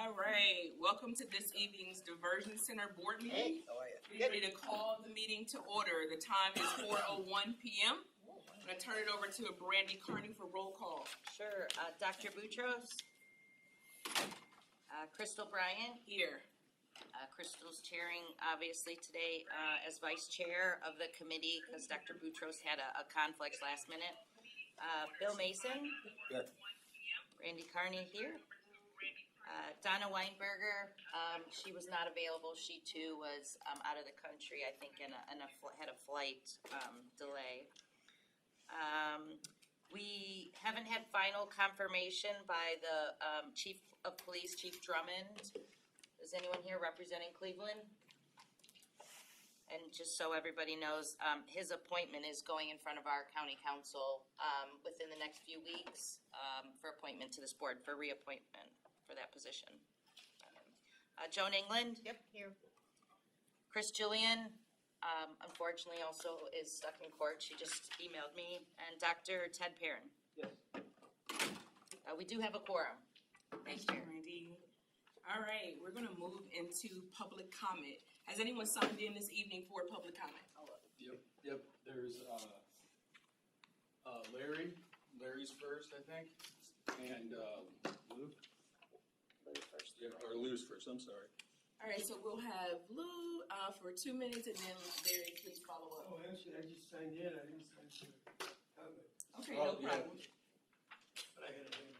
All right, welcome to this evening's Diversion Center Board meeting. How are you? We're ready to call the meeting to order. The time is 4:01 p.m. I'm going to turn it over to Brandy Carney for roll call. Sure. Dr. Boutros, Crystal Bryant. Here. Crystal's chairing, obviously, today as vice chair of the committee because Dr. Boutros had a conflict last minute. Bill Mason. Good. Randy Carney here. Donna Weinberger, she was not available. She too was out of the country, I think, had a flight delay. We haven't had final confirmation by the Chief of Police, Chief Drummond. Is anyone here representing Cleveland? And just so everybody knows, his appointment is going in front of our county council within the next few weeks for appointment to this board, for reappointment for that position. Joan England? Yep, here. Chris Julian, unfortunately also is stuck in court. She just emailed me. And Dr. Ted Perrin. Yes. We do have a quorum. Thank you, Randy. All right, we're going to move into public comment. Has anyone signed in this evening for public comment? Yep, there's, Larry's first, I think, and, Lou? Lou first. Yeah, or Lou's first, I'm sorry. All right, so we'll have Lou for 2 minutes, and then Larry, please follow up. Oh, actually, I just signed in, I didn't sign for comment. Okay, Oh, no yeah. problem. But I had a name.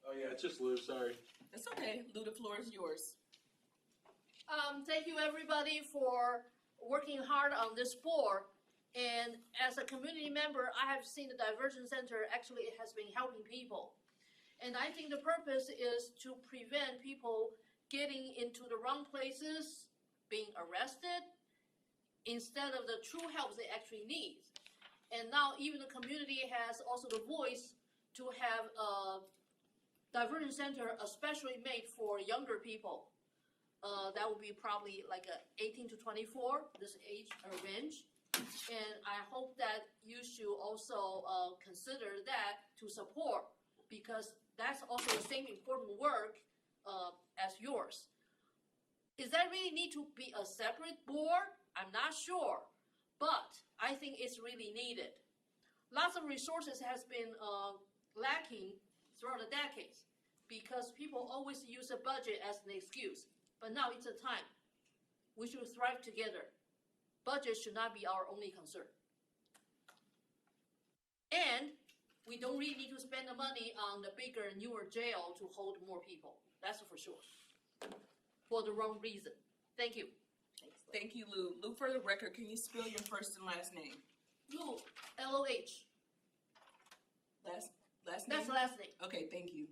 Oh, yeah, it's just Lou, sorry. That's okay. Lou, the floor is yours. Thank you everybody for working hard on this board. And as a community member, I have seen the Diversion Center actually has been helping people. And I think the purpose is to prevent people getting into the wrong places, being arrested, instead of the true help they actually need. And now even the community has also the voice to have a diversion center especially made for younger people. That would be probably like 18 to 24, this age range. And I hope that you should also consider that to support, because that's also the same important work as yours. Does that really need to be a separate board? I'm not sure, but I think it's really needed. Lots of resources has been lacking throughout the decades because people always use a budget as an excuse. But now it's a time. We should thrive together. Budget should not be our only concern. And we don't really need to spend the money on the bigger, newer jail to hold more people. That's for sure. For the wrong reason. Thank you. Thank you, Lou. Lou, for the record, can you spell your first and last name? Lou, L-O-H. Last name? That's the last name. Okay, thank you.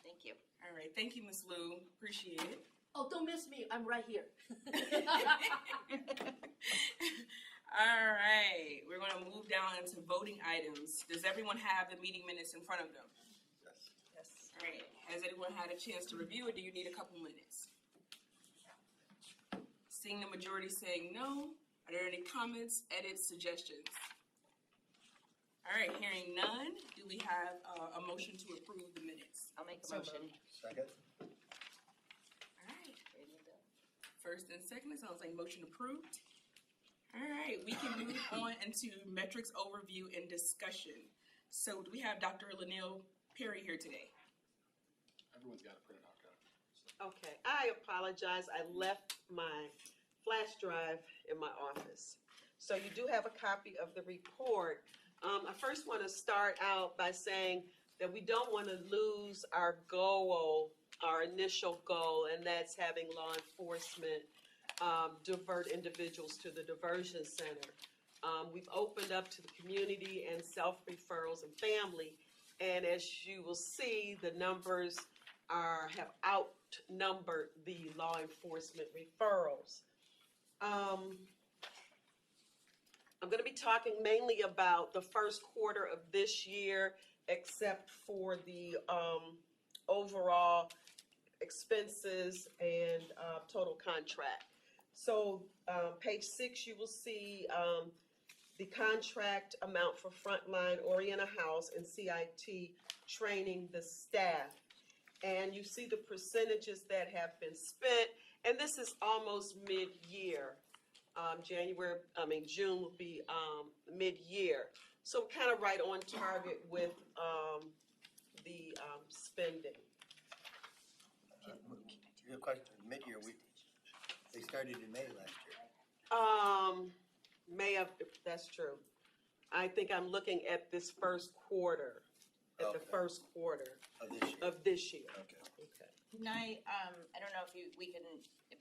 Thank you. All right, thank you, Ms. Lou. Appreciate it. Oh, don't miss me. I'm right here. All right, we're going to move down into voting items. Does everyone have the meeting minutes in front of them? Yes. Yes. All right, has anyone had a chance to review it? Do you need a couple minutes? Seeing the majority saying no, are there any comments, edits, suggestions? All right, hearing none, do we have a motion to approve the minutes? I'll make a motion. Second? All right, first and second, it sounds like motion approved. All right, we can move on into metrics overview and discussion. So do we have Dr. Lynell Perry here today? Everyone's got a printout copy. Okay, I apologize. I left my flash drive in my office. So you do have a copy of the report. I first want to start out by saying that we don't want to lose our goal, our initial goal, and that's having law enforcement divert individuals to the diversion center. We've opened up to the community and self-referrals and family, and as you will see, the numbers have outnumbered the law enforcement referrals. I'm going to be talking mainly about the first quarter of this year, except for the overall expenses and total contract. So page 6, you will see the contract amount for frontline Oriental House and CIT training the staff. And you see the percentages that have been spent, and this is almost mid-year. June will be, mid-year. So kind of right on target with, the, spending. Your question, mid-year, they started in May last year. That's true. I think I'm looking at this first quarter, at the Okay. first quarter Of this year. of this year. Okay. Okay. Can I don't know if we can,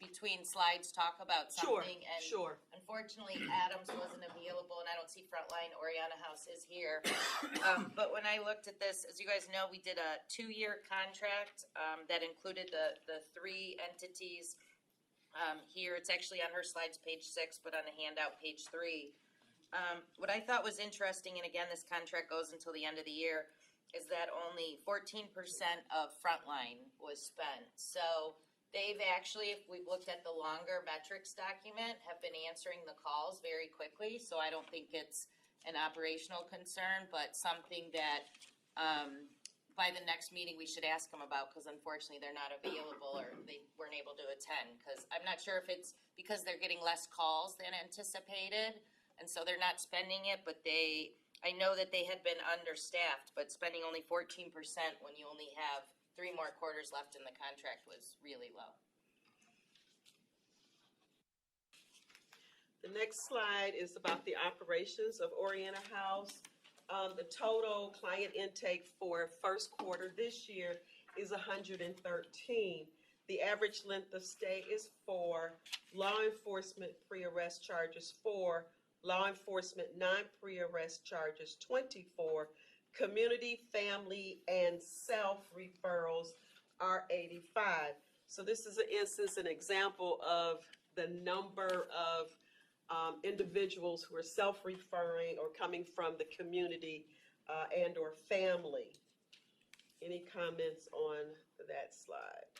between slides, talk about Sure, something? And sure. unfortunately, Adams wasn't available, and I don't see Frontline. Oriana House is here. But when I looked at this, as you guys know, we did a 2-year contract that included the 3 entities. Here, it's actually on her slides, page 6, but on the handout, page 3. What I thought was interesting, and again, this contract goes until the end of the year, is that only 14% of Frontline was spent. So they've actually, if we've looked at the longer metrics document, have been answering the calls very quickly. So I don't think it's an operational concern, but something that by the next meeting we should ask them about, because unfortunately they're not available or they weren't able to attend. Because I'm not sure if it's because they're getting less calls than anticipated, and so they're not spending it, but I know that they had been understaffed, but spending only 14% when you only have 3 more quarters left in the contract was really low. The next slide is about the operations of Oriental House. The total client intake for first quarter this year is 113. The average length of stay is 4. Law enforcement pre-arrest charges 4. Law enforcement non-pre-arrest charges 24. Community, family, and self-referrals are 85. So this is an instance, an example of the number of individuals who are self-referring or coming from the community and or family. Any comments on that slide?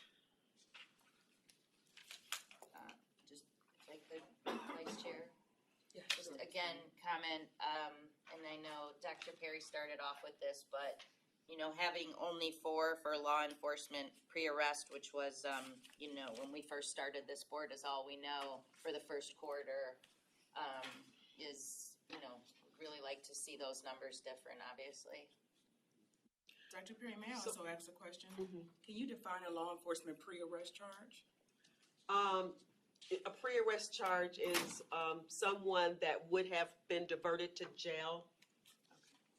Just like the Vice Chair. Yeah, Just again, comment, and I know Dr. Perry started off with this, but, you know, having only 4 for law enforcement pre-arrest, which was, you know, when we first started this board is all we know for the first quarter, is, you know, really like to see those numbers different, obviously. Dr. Perry, may I So- also ask a question? Mhm. Can you define a law enforcement pre-arrest charge? A pre-arrest charge is someone that would have been diverted to jail,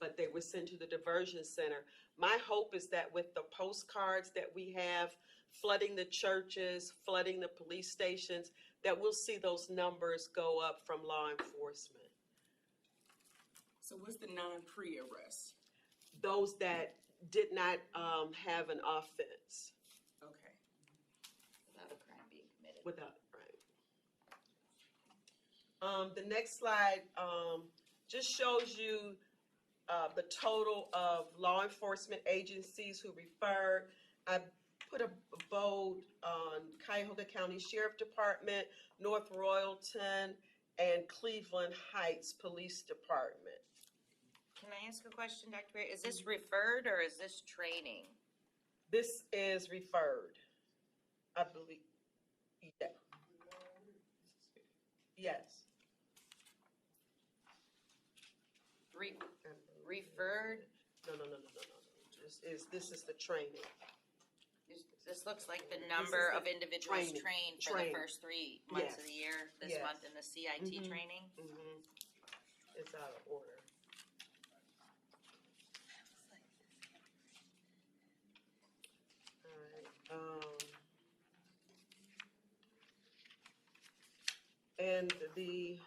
but they were sent to the diversion center. My hope is that with the postcards that we have flooding the churches, flooding the police stations, that we'll see those numbers go up from law enforcement. So what's the non-pre-arrest? Those that did not have an offense Okay. Without a crime being committed. without, right. The next slide just shows you the total of law enforcement agencies who referred. I put a bold on Cuyahoga County Sheriff Department, North Royalton, and Cleveland Heights Police Department. Can I ask a question, Dr. Perry? Is this referred or is this training? This is referred, I believe. Yeah. Yes. Referred? No. This is the training. This looks like the number of individuals training. trained for the first 3 months of the Yes. year, this Yes. month in the CIT Mhm. training. It's out of order. All right. And the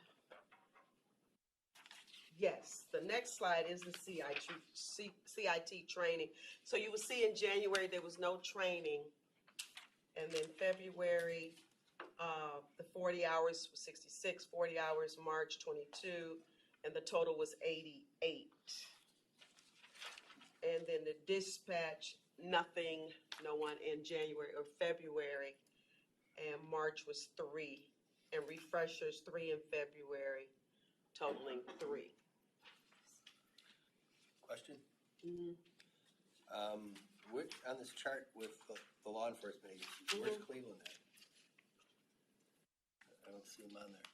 next slide is the CIT training. So you will see in January, there was no training. And then February, the 40 hours was 66, 40 hours, March 22, and the total was 88. And then the dispatch, nothing, no one in January or February, and March was 3. And refreshers, 3 in February, totaling 3. Question? Mhm. which, on this chart with the law enforcement agencies, where's Cleveland at? I don't see them on there.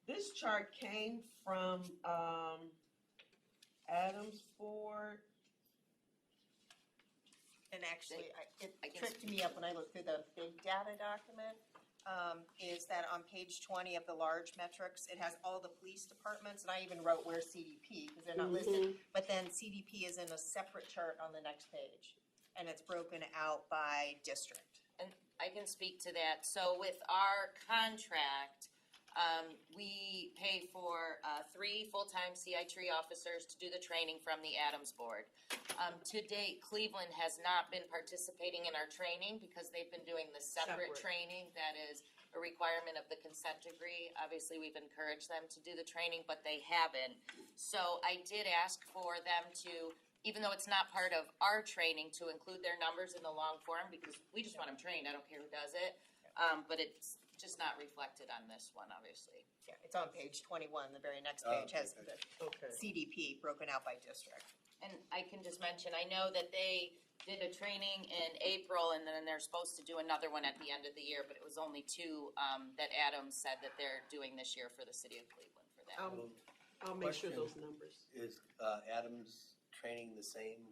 This chart came from, Adams Board. And actually, it I can tripped me up when I looked through the big data document, is that on page 20 of the large metrics, it has all the police departments, and I even wrote where's CDP, because they're not listed. But then CDP is in a separate chart on the next page, and it's broken out by district. And I can speak to that. So with our contract, we pay for 3 full-time CI officers to do the training from the Adams Board. To date, Cleveland has not been participating in our training because they've been doing the separate training that is a requirement of the consent decree. Obviously, we've encouraged them to do the training, but they haven't. So I did ask for them to, even though it's not part of our training, to include their numbers in the long form because we just want them trained. I don't care who does it. But it's just not reflected on this one, obviously. Yeah, it's on page 21, the very next page has the Okay. CDP broken out by district. And I can just mention, I know that they did a training in April and then they're supposed to do another one at the end of the year, but it was only 2 that Adams said that they're doing this year for the city of Cleveland for that. I'll make sure Question. those numbers. Is Adams training the same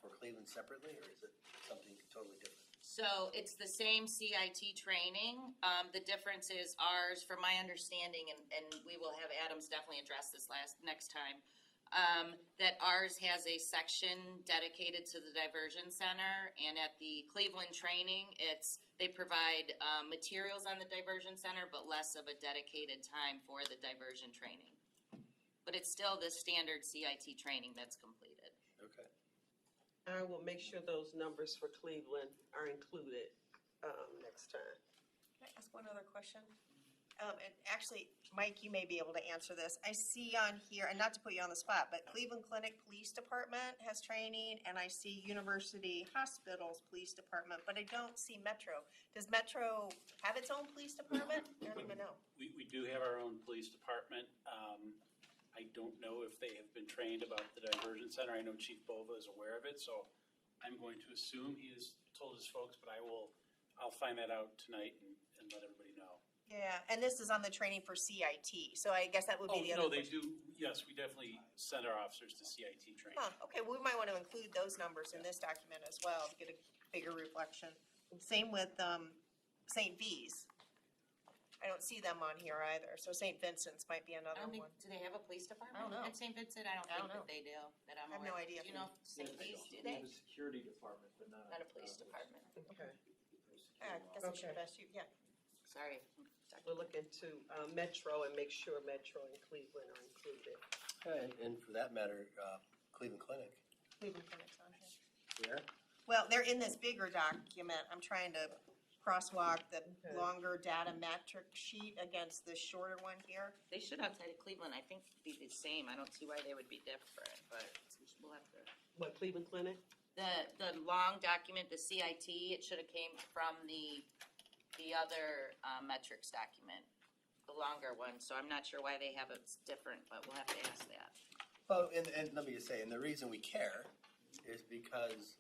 for Cleveland separately, or is it something totally different? So it's the same CIT training. The difference is ours, from my understanding, and we will have Adams definitely address this next time, that ours has a section dedicated to the diversion center, and at the Cleveland training, they provide materials on the diversion center, but less of a dedicated time for the diversion training. But it's still the standard CIT training that's completed. Okay. I will make sure those numbers for Cleveland are included, next time. Can I ask one other question? And actually, Mike, you may be able to answer this. I see on here, and not to put you on the spot, but Cleveland Clinic Police Department has training, and I see University Hospitals Police Department, but I don't see Metro. Does Metro have its own police department? I don't even know. We do have our own police department. I don't know if they have been trained about the diversion center. I know Chief Bova is aware of it, so I'm going to assume he has told his folks, but I'll find that out tonight and let everybody know. Yeah, and this is on the training for CIT, so I guess that would be the other No, they question. do, yes, we definitely send our officers to CIT training. Huh, okay, well, we might want to include those numbers in this document as well, to get a bigger reflection. Same with St. V's. I don't see them on here either, so St. Vincent's might be I another don't think, one. do they have a police department? I don't know. At St. Vincent, I don't I think don't that they do, that I'm I have aware. no idea. Do you know if St. V's, do They they? have a security department, but not. Not a police department. Okay. I guess I should have asked you, yeah. Sorry. We'll look into, Metro and make sure Metro and Cleveland are included. And for that matter, Cleveland Clinic. Cleveland Clinic's on here. Where? Well, they're in this bigger document. I'm trying to crosswalk the Okay. longer data metric sheet against the shorter one here. They should outside of Cleveland, I think, be the same. I don't see why they would be different, but we'll have to. What, Cleveland Clinic? The long document, the CIT, it should have came from the other metrics document, the longer one. So I'm not sure why they have it different, but we'll have to ask that. Well, and let me just say, and the reason we care is because,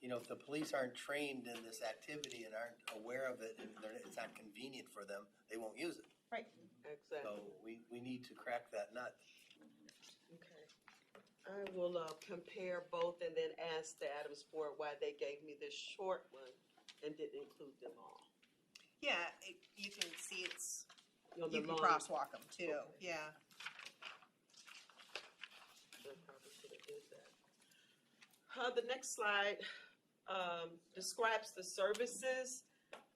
you know, if the police aren't trained in this activity and aren't aware of it and it's not convenient for them, they won't use it. Right. Exactly. So we need to crack that nut. Okay. I will, compare both and then ask the Adams Board why they gave me this short one and didn't include them all. Yeah, you can see it's, On you the can long- crosswalk them too, Okay. yeah. I probably should have did that. The next slide describes the services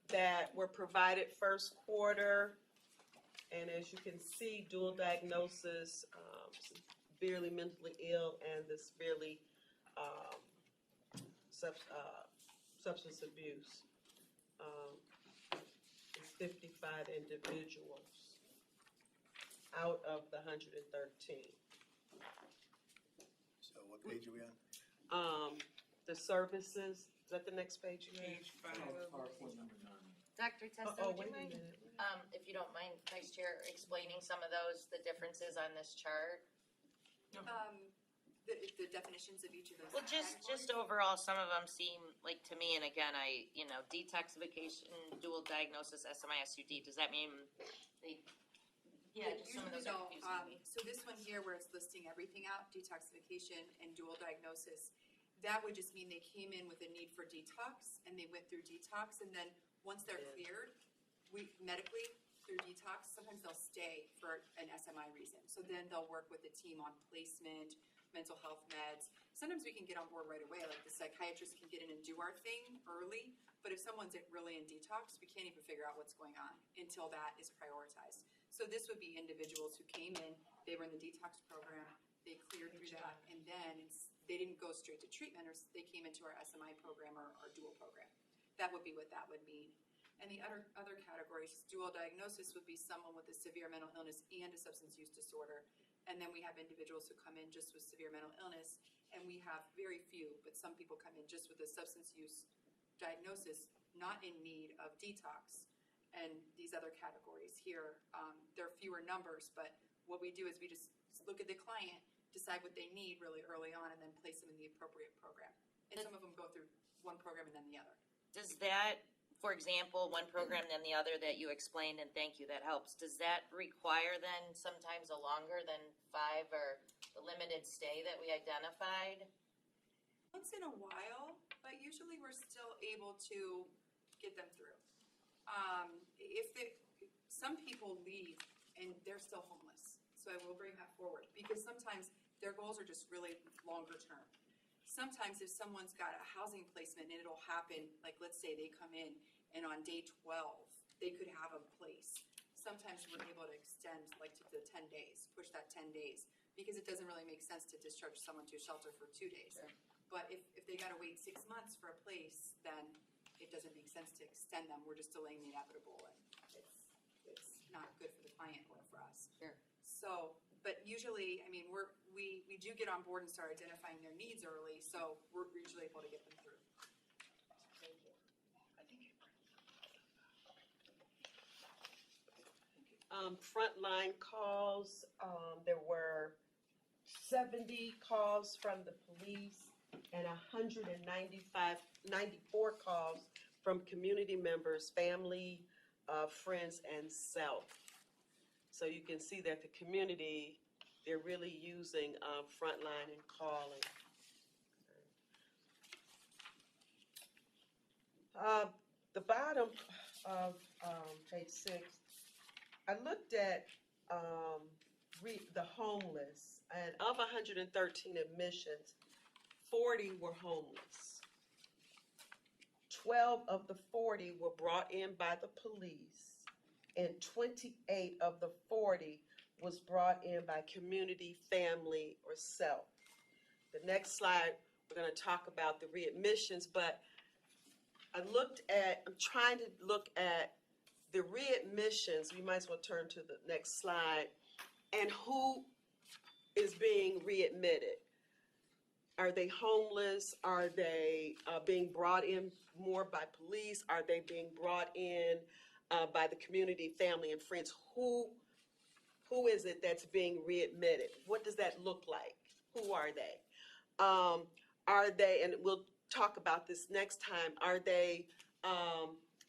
that were provided first quarter. And as you can see, dual diagnosis, severely mentally ill and the severely substance abuse. 55 individuals out of the 113. So what page are we on? The services, is that the next page you have? Page 5. PowerPoint number 9. Dr. Testa, Oh, would you wait a mind, minute. if you don't mind, Vice Chair, explaining some of those, the differences on this chart? the definitions of each of those Well, just categories? overall, some of them seem like to me, and again, detoxification, dual diagnosis, SMI-SUD, does that mean they, yeah, just some of those are confusing me. So this one here where it's listing everything out, detoxification and dual diagnosis, that would just mean they came in with a need for detox and they went through detox, and then once they're cleared, medically through detox, sometimes they'll stay for an SMI reason. So then they'll work with the team on placement, mental health meds. Sometimes we can get on board right away, like the psychiatrist can get in and do our thing early, but if someone's really in detox, we can't even figure out what's going on until that is prioritized. So this would be individuals who came in, they were in the detox program, they cleared through that, and then they didn't go straight to treatment, or they came into our SMI program or our dual program. That would be what that would mean. And the other categories, dual diagnosis would be someone with a severe mental illness and a substance use disorder. And then we have individuals who come in just with severe mental illness, and we have very few, but some people come in just with a substance use diagnosis, not in need of detox. And these other categories here, there are fewer numbers, but what we do is we just look at the client, decide what they need really early on, and then place them in the appropriate program. And some of them go through one program and then the other. Does that, for example, one program then the other that you explained, and thank you, that helps, does that require then sometimes a longer than 5 or the limited stay that we identified? Once in a while, but usually we're still able to get them through. Some people leave and they're still homeless, so I will bring that forward, because sometimes their goals are just really longer term. Sometimes if someone's got a housing placement and it'll happen, like let's say they come in and on day 12, they could have a place. Sometimes we're able to extend like to the 10 days, push that 10 days, because it doesn't really make sense to discharge someone to a shelter for 2 days. Sure. But if they gotta wait 6 months for a place, then it doesn't make sense to extend them. We're just delaying the inevitable, and it's not good for the client or for us. Sure. So, but usually, I mean, we do get on board and start identifying their needs early, so we're usually able to get them through. Thank you. Frontline calls, there were 70 calls from the police and 94 calls from community members, family, friends, and self. So you can see that the community, they're really using Frontline and calling. The bottom of page 6, I looked at the homeless, and of 113 admissions, 40 were homeless. 12 of the 40 were brought in by the police, and 28 of the 40 was brought in by community, family, or self. The next slide, we're going to talk about the readmissions, but I'm trying to look at the readmissions. We might as well turn to the next slide, and who is being readmitted. Are they homeless? Are they being brought in more by police? Are they being brought in by the community, family, and friends? Who is it that's being readmitted? What does that look like? Who are they? Are they, and we'll talk about this next time, are they,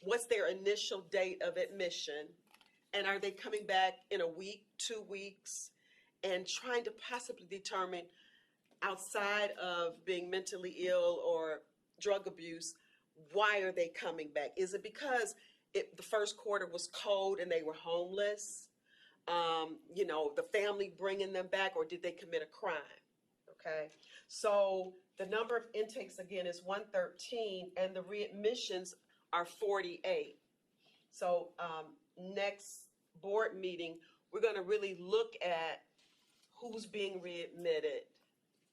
what's their initial date of admission? And are they coming back in a week, 2 weeks? And trying to possibly determine, outside of being mentally ill or drug abuse, why are they coming back? Is it because the first quarter was cold and they were homeless? The family bringing them back, or did they commit a crime? Okay, so the number of intakes again is 113, and the readmissions are 48. So next board meeting, we're going to really look at who's being readmitted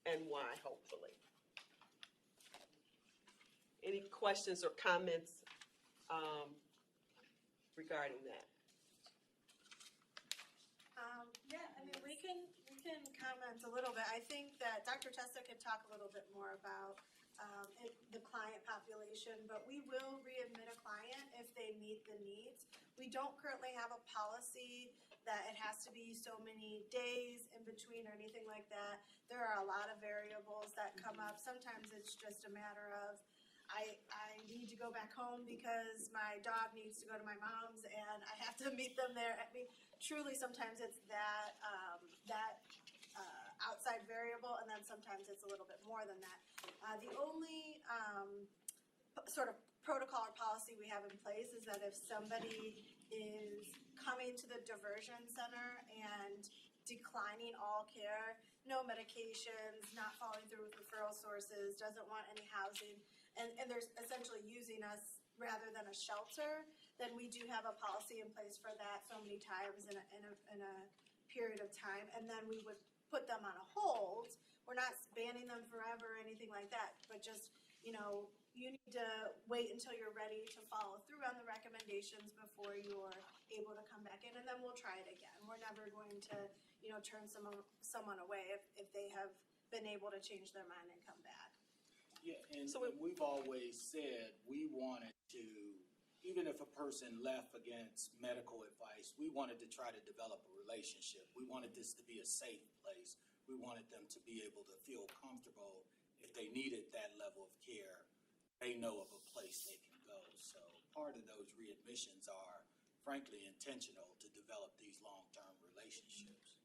and why, hopefully. Any questions or comments regarding that? We can comment a little bit. I think that Dr. Testa could talk a little bit more about the client population, but we will readmit a client if they meet the needs. We don't currently have a policy that it has to be so many days in between or anything like that. There are a lot of variables that come up. Sometimes it's just a matter of, I need to go back home because my dog needs to go to my mom's and I have to meet them there. I mean, truly, sometimes it's that, outside variable, and then sometimes it's a little bit more than that. The only sort of protocol or policy we have in place is that if somebody is coming to the diversion center and declining all care, no medications, not following through with referral sources, doesn't want any housing, and they're essentially using us rather than a shelter, then we do have a policy in place for that so many times in a period of time, and then we would put them on a hold. We're not banning them forever or anything like that, but just, you need to wait until you're ready to follow through on the recommendations before you're able to come back in, and then we'll try it again. We're never going to, turn someone away if they have been able to change their mind and come back. Yeah, and we've always said we wanted to, even if a person left against medical advice, we wanted to try to develop a relationship. We wanted this to be a safe place. We wanted them to be able to feel comfortable if they needed that level of care. They know of a place they can go. So part of those readmissions are, frankly, intentional to develop these long-term relationships.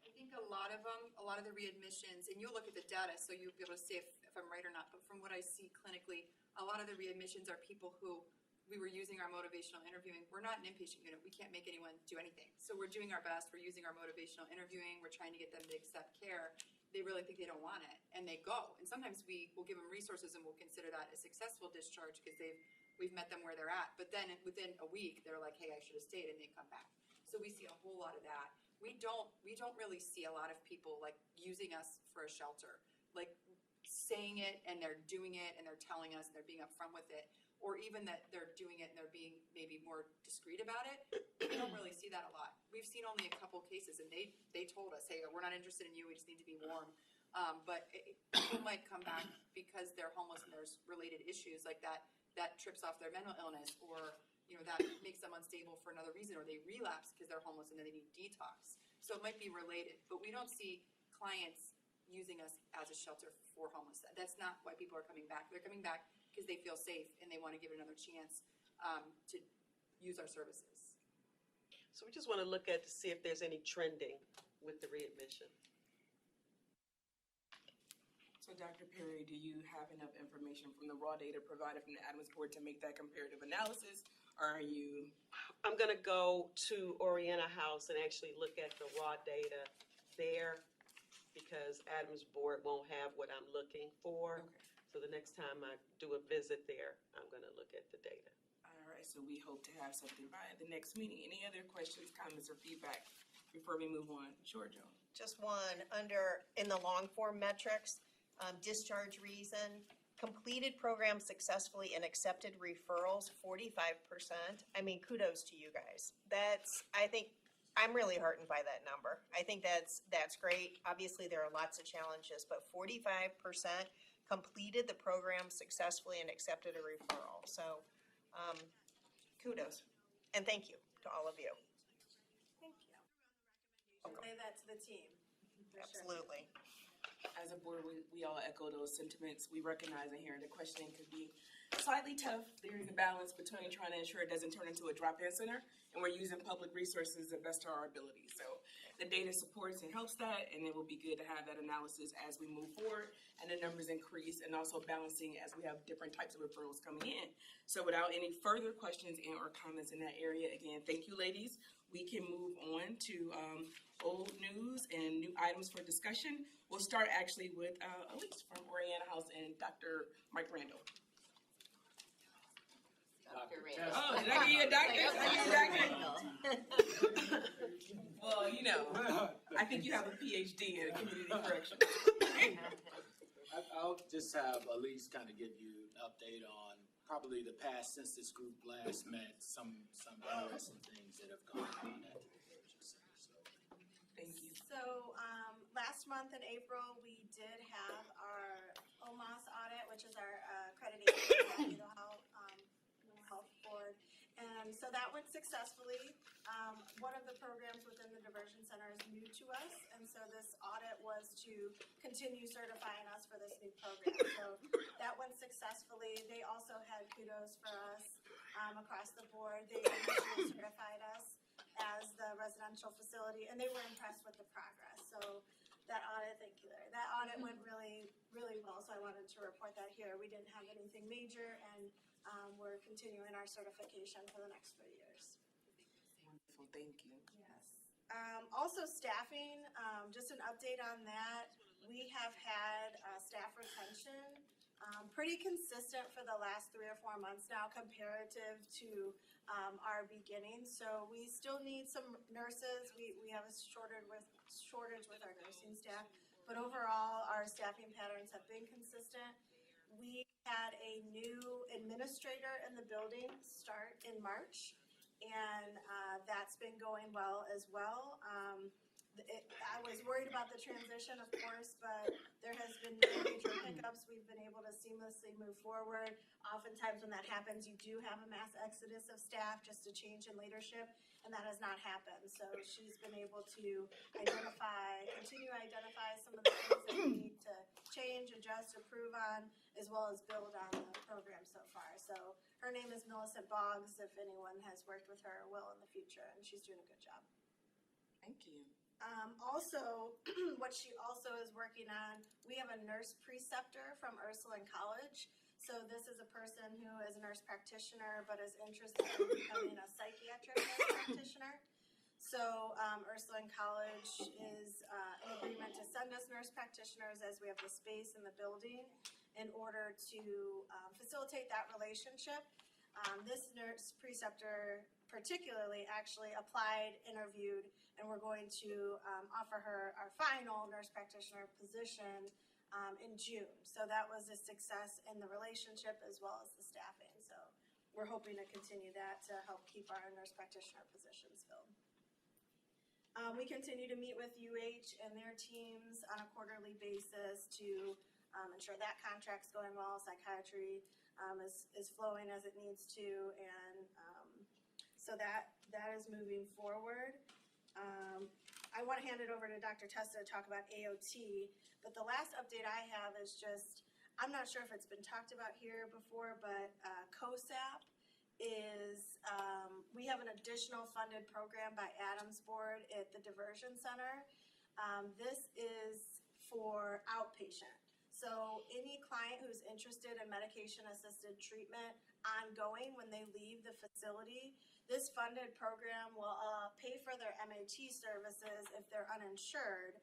I think a lot of the readmissions, and you'll look at the data, so you'll be able to see if I'm right or not, but from what I see clinically, a lot of the readmissions are people who we were using our motivational interviewing. We're not an inpatient unit. We can't make anyone do anything. So we're doing our best. We're using our motivational interviewing. We're trying to get them to accept care. They really think they don't want it, and they go. And sometimes we will give them resources, and we'll consider that a successful discharge because we've met them where they're at. But then within a week, they're like, hey, I should have stayed, and they come back. So we see a whole lot of that. We don't really see a lot of people like using us for a shelter, like saying it and they're doing it and they're telling us and they're being upfront with it, or even that they're doing it and they're being maybe more discreet about it. We don't really see that a lot. We've seen only a couple cases, and they told us, hey, we're not interested in you, we just need to be warm. But people might come back because they're homeless and there's related issues like that trips off their mental illness, or that makes them unstable for another reason, or they relapse because they're homeless and then they need detox. So it might be related, but we don't see clients using us as a shelter for homeless. That's not why people are coming back. They're coming back because they feel safe and they want to give it another chance to use our services. So we just want to look at to see if there's any trending with the readmission. So Dr. Perry, do you have enough information from the raw data provided from the Adams Board to make that comparative analysis, or are you? I'm going to go to Oriental House and actually look at the raw data there, because Adams Board won't have what I'm looking for. Okay. So the next time I do a visit there, I'm going to look at the data. All right, so we hope to have something by the next meeting. Any other questions, comments, or feedback before we move on? Sure, Joan. Just one, in the long form metrics, discharge reason, completed programs successfully and accepted referrals, 45%. I mean, kudos to you guys. I'm really heartened by that number. I think that's great. Obviously, there are lots of challenges, but 45% completed the program successfully and accepted a referral. So, kudos, and thank you to all of you. Thank you. Say that to the team. For sure. Absolutely. As a board, we all echo those sentiments. We recognize and hear the questioning could be slightly tough. There is a balance between trying to ensure it doesn't turn into a drop-in center, and we're using public resources the best to our ability. So the data supports and helps that, and it will be good to have that analysis as we move forward and the numbers increase, and also balancing as we have different types of referrals coming in. So without any further questions and or comments in that area, again, thank you, ladies. We can move on to old news and new items for discussion. We'll start actually with Elise from Oriental House and Dr. Mike Randall. Dr. Randall. Oh, did I give you a doctor? Well, I think you have a PhD in community corrections. I'll just have Elise kind of give you an update on probably the past since this group last met, some interesting things that have gone on at the Diversion Center. So, thank you. So last month in April, we did have our Omas Audit, which is our accreditation for the Health Board. And so that went successfully. One of the programs within the Diversion Center is new to us, and so this audit was to continue certifying us for this new program. So that went successfully. They also had kudos for us across the board. They initially certified us as the residential facility, and they were impressed with the progress. So that audit, thank you, Larry. That audit went really, really well, so I wanted to report that here. We didn't have anything major, and we're continuing our certification for the next 3 years. Wonderful, thank you. Yes. Also staffing, just an update on that. We have had staff retention pretty consistent for the last 3 or 4 months now comparative to our beginning. So we still need some nurses. We have a shortage with our nursing staff. But overall, our staffing patterns have been consistent. We had a new administrator in the building start in March, and that's been going well as well. I was worried about the transition, of course, but there has been no major hiccups. We've been able to seamlessly move forward. Oftentimes when that happens, you do have a mass exodus of staff, just a change in leadership, and that has not happened. So she's been able to continue to identify some of the things that we need to change, adjust, improve on, as well as build on the program so far. So her name is Millicent Boggs, if anyone has worked with her or will in the future, and she's doing a good job. Thank you. Also, what she also is working on, we have a nurse preceptor from Ursuline College. So this is a person who is a nurse practitioner but is interested in becoming a psychiatric nurse practitioner. So Ursuline College is in agreement to send us nurse practitioners as we have the space in the building in order to facilitate that relationship. This nurse preceptor particularly actually applied, interviewed, and we're going to offer her our final nurse practitioner position in June. So that was a success in the relationship as well as the staffing. So we're hoping to continue that to help keep our nurse practitioner positions filled. We continue to meet with UH and their teams on a quarterly basis to ensure that contract's going well. Psychiatry is flowing as it needs to, and so that is moving forward. I want to hand it over to Dr. Testa to talk about AOT, but the last update I have is just, I'm not sure if it's been talked about here before, but COSAP is, we have an additional funded program by Adams Board at the Diversion Center. This is for outpatient. So any client who's interested in medication-assisted treatment ongoing when they leave the facility, this funded program will pay for their MAT services if they're uninsured,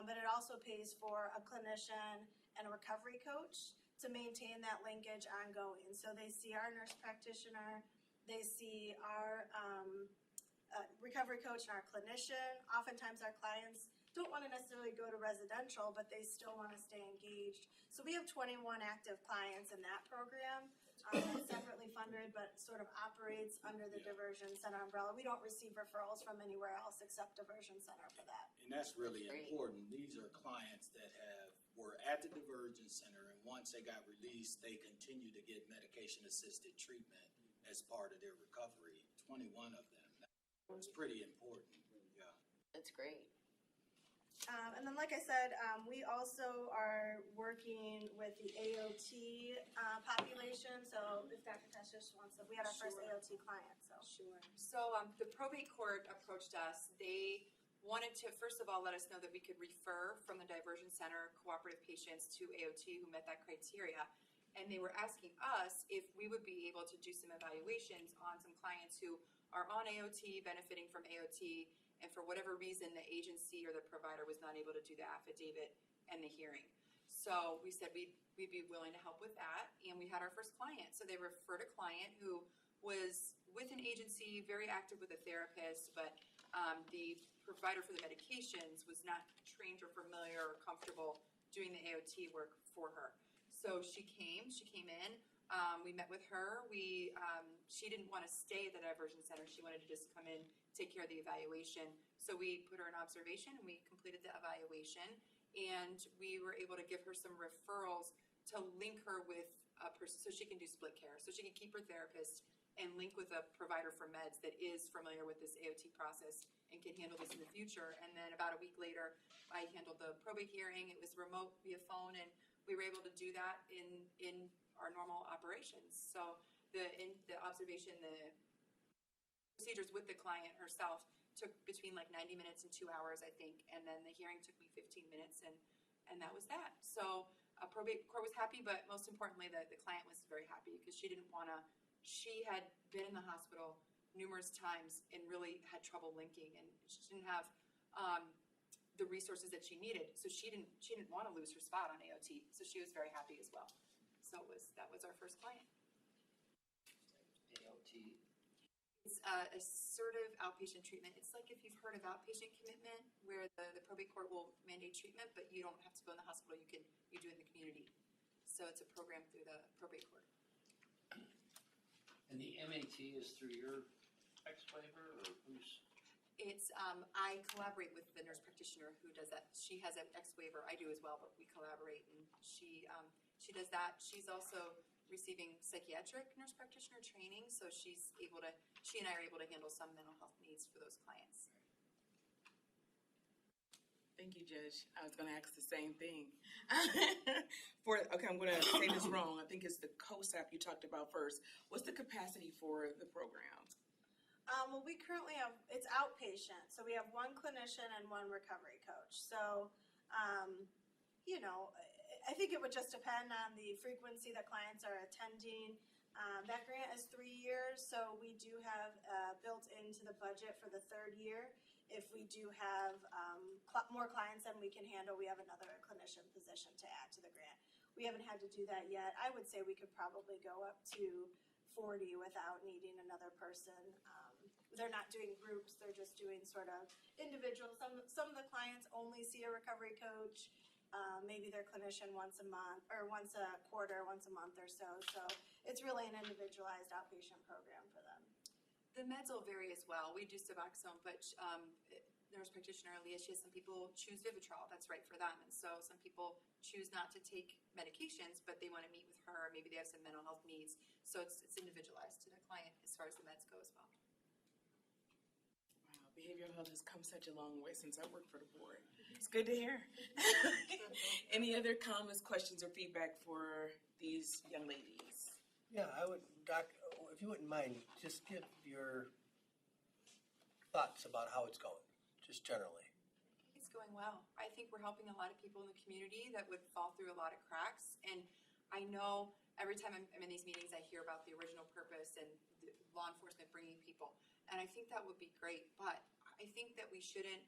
but it also pays for a clinician and a recovery coach to maintain that linkage ongoing. So they see our nurse practitioner, they see our recovery coach and our clinician. Oftentimes our clients don't want to necessarily go to residential, but they still want to stay engaged. So we have 21 active clients in that program. It's separately funded, but sort of operates under the Diversion Center umbrella. We don't receive referrals from anywhere else except Diversion Center for that. And that's really important. These are clients that were at the Diversion Center, and once they got released, they continue to get medication-assisted treatment as part of their recovery. 21 of them. That's pretty important. Yeah. That's great. And then, like I said, we also are working with the AOT population. So if Dr. Testa wants to, we had our first AOT client, so. Sure. So the probate court approached us. They wanted to, first of all, let us know that we could refer from the Diversion Center cooperative patients to AOT who met that criteria. And they were asking us if we would be able to do some evaluations on some clients who are on AOT, benefiting from AOT, and for whatever reason, the agency or the provider was not able to do the affidavit and the hearing. So we said we'd be willing to help with that, and we had our first client. So they referred a client who was with an agency, very active with a therapist, but the provider for the medications was not trained or familiar or comfortable doing the AOT work for her. So she came in, we met with her. She didn't want to stay at the Diversion Center. She wanted to just come in, take care of the evaluation. So we put her in observation and we completed the evaluation, and we were able to give her some referrals to link her with a person so she can do split care, so she can keep her therapist and link with a provider for meds that is familiar with this AOT process and can handle this in the future. And then about a week later, I handled the probate hearing. It was remote via phone, and we were able to do that in our normal operations. So the observation, the procedures with the client herself took between like 90 minutes and 2 hours, I think. And then the hearing took me 15 minutes, and that was that. So probate court was happy, but most importantly, the client was very happy because she didn't want to, she had been in the hospital numerous times and really had trouble linking, and she didn't have the resources that she needed. So she didn't want to lose her spot on AOT. So she was very happy as well. So that was our first client. AOT. It's assertive outpatient treatment. It's like if you've heard of outpatient commitment, where the probate court will mandate treatment, but you don't have to go in the hospital. You do it in the community. So it's a program through the probate court. And the MAT is through your ex-waiver, or who's? It's I collaborate with the nurse practitioner who does that. She has an ex-waiver. I do as well, but we collaborate, and she does that. She's also receiving psychiatric nurse practitioner training, so she and I are able to handle some mental health needs for those clients. Thank you, Judge. I was going to ask the same thing. I'm going to say this wrong. I think it's the COSAP you talked about first. What's the capacity for the program? Well, we currently have, it's outpatient, so we have one clinician and one recovery coach. So, I think it would just depend on the frequency that clients are attending. That grant is 3 years, so we do have built into the budget for the third year. If we do have more clients than we can handle, we have another clinician position to add to the grant. We haven't had to do that yet. I would say we could probably go up to 40 without needing another person. They're not doing groups, they're just doing sort of individual. Some of the clients only see a recovery coach, maybe their clinician once a month, or once a quarter, once a month or so. So it's really an individualized outpatient program for them. The meds will vary as well. We do Suboxone, but nurse practitioner Leah, she has some people choose Vivitrol. That's right for them. And so some people choose not to take medications, but they want to meet with her. Maybe they have some mental health needs. So it's individualized to the client as far as the meds go as well. Wow, behavioral health has come such a long way since I worked for the board. It's good to hear. Any other comments, questions, or feedback for these young ladies? Yeah, I would, Doc, if you wouldn't mind, just give your thoughts about how it's going, just generally. It's going well. I think we're helping a lot of people in the community that would fall through a lot of cracks. And I know every time I'm in these meetings, I hear about the original purpose and the law enforcement bringing people. And I think that would be great. But I think that we shouldn't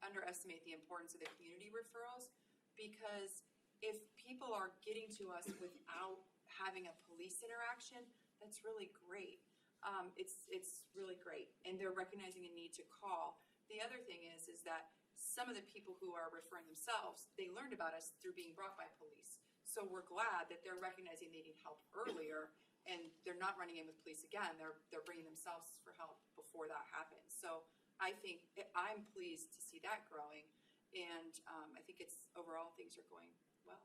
underestimate the importance of the community referrals, because if people are getting to us without having a police interaction, that's really great. It's really great, and they're recognizing a need to call. The other thing is that some of the people who are referring themselves, they learned about us through being brought by police. So we're glad that they're recognizing they need help earlier, and they're not running in with police again. They're bringing themselves for help before that happens. So I think I'm pleased to see that growing, and I think it's overall things are going well.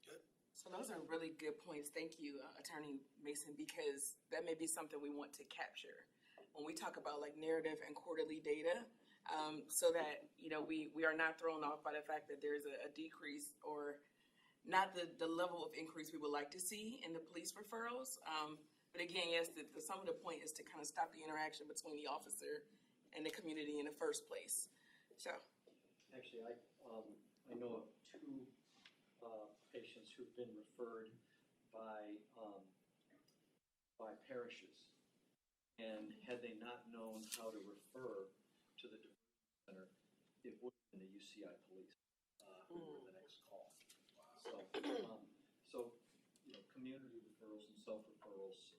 Good. So those are really good points. Thank you, Attorney Mason, because that may be something we want to capture when we talk about like narrative and quarterly data, so that we are not thrown off by the fact that there's a decrease or not the level of increase we would like to see in the police referrals. But again, yes, some of the point is to kind of stop the interaction between the officer and the community in the first place. So, Actually, I know of two patients who've been referred by parishes, and had they not known how to refer to the diversion center, it would have been the UCI police who were the next call. So community referrals and self-referrals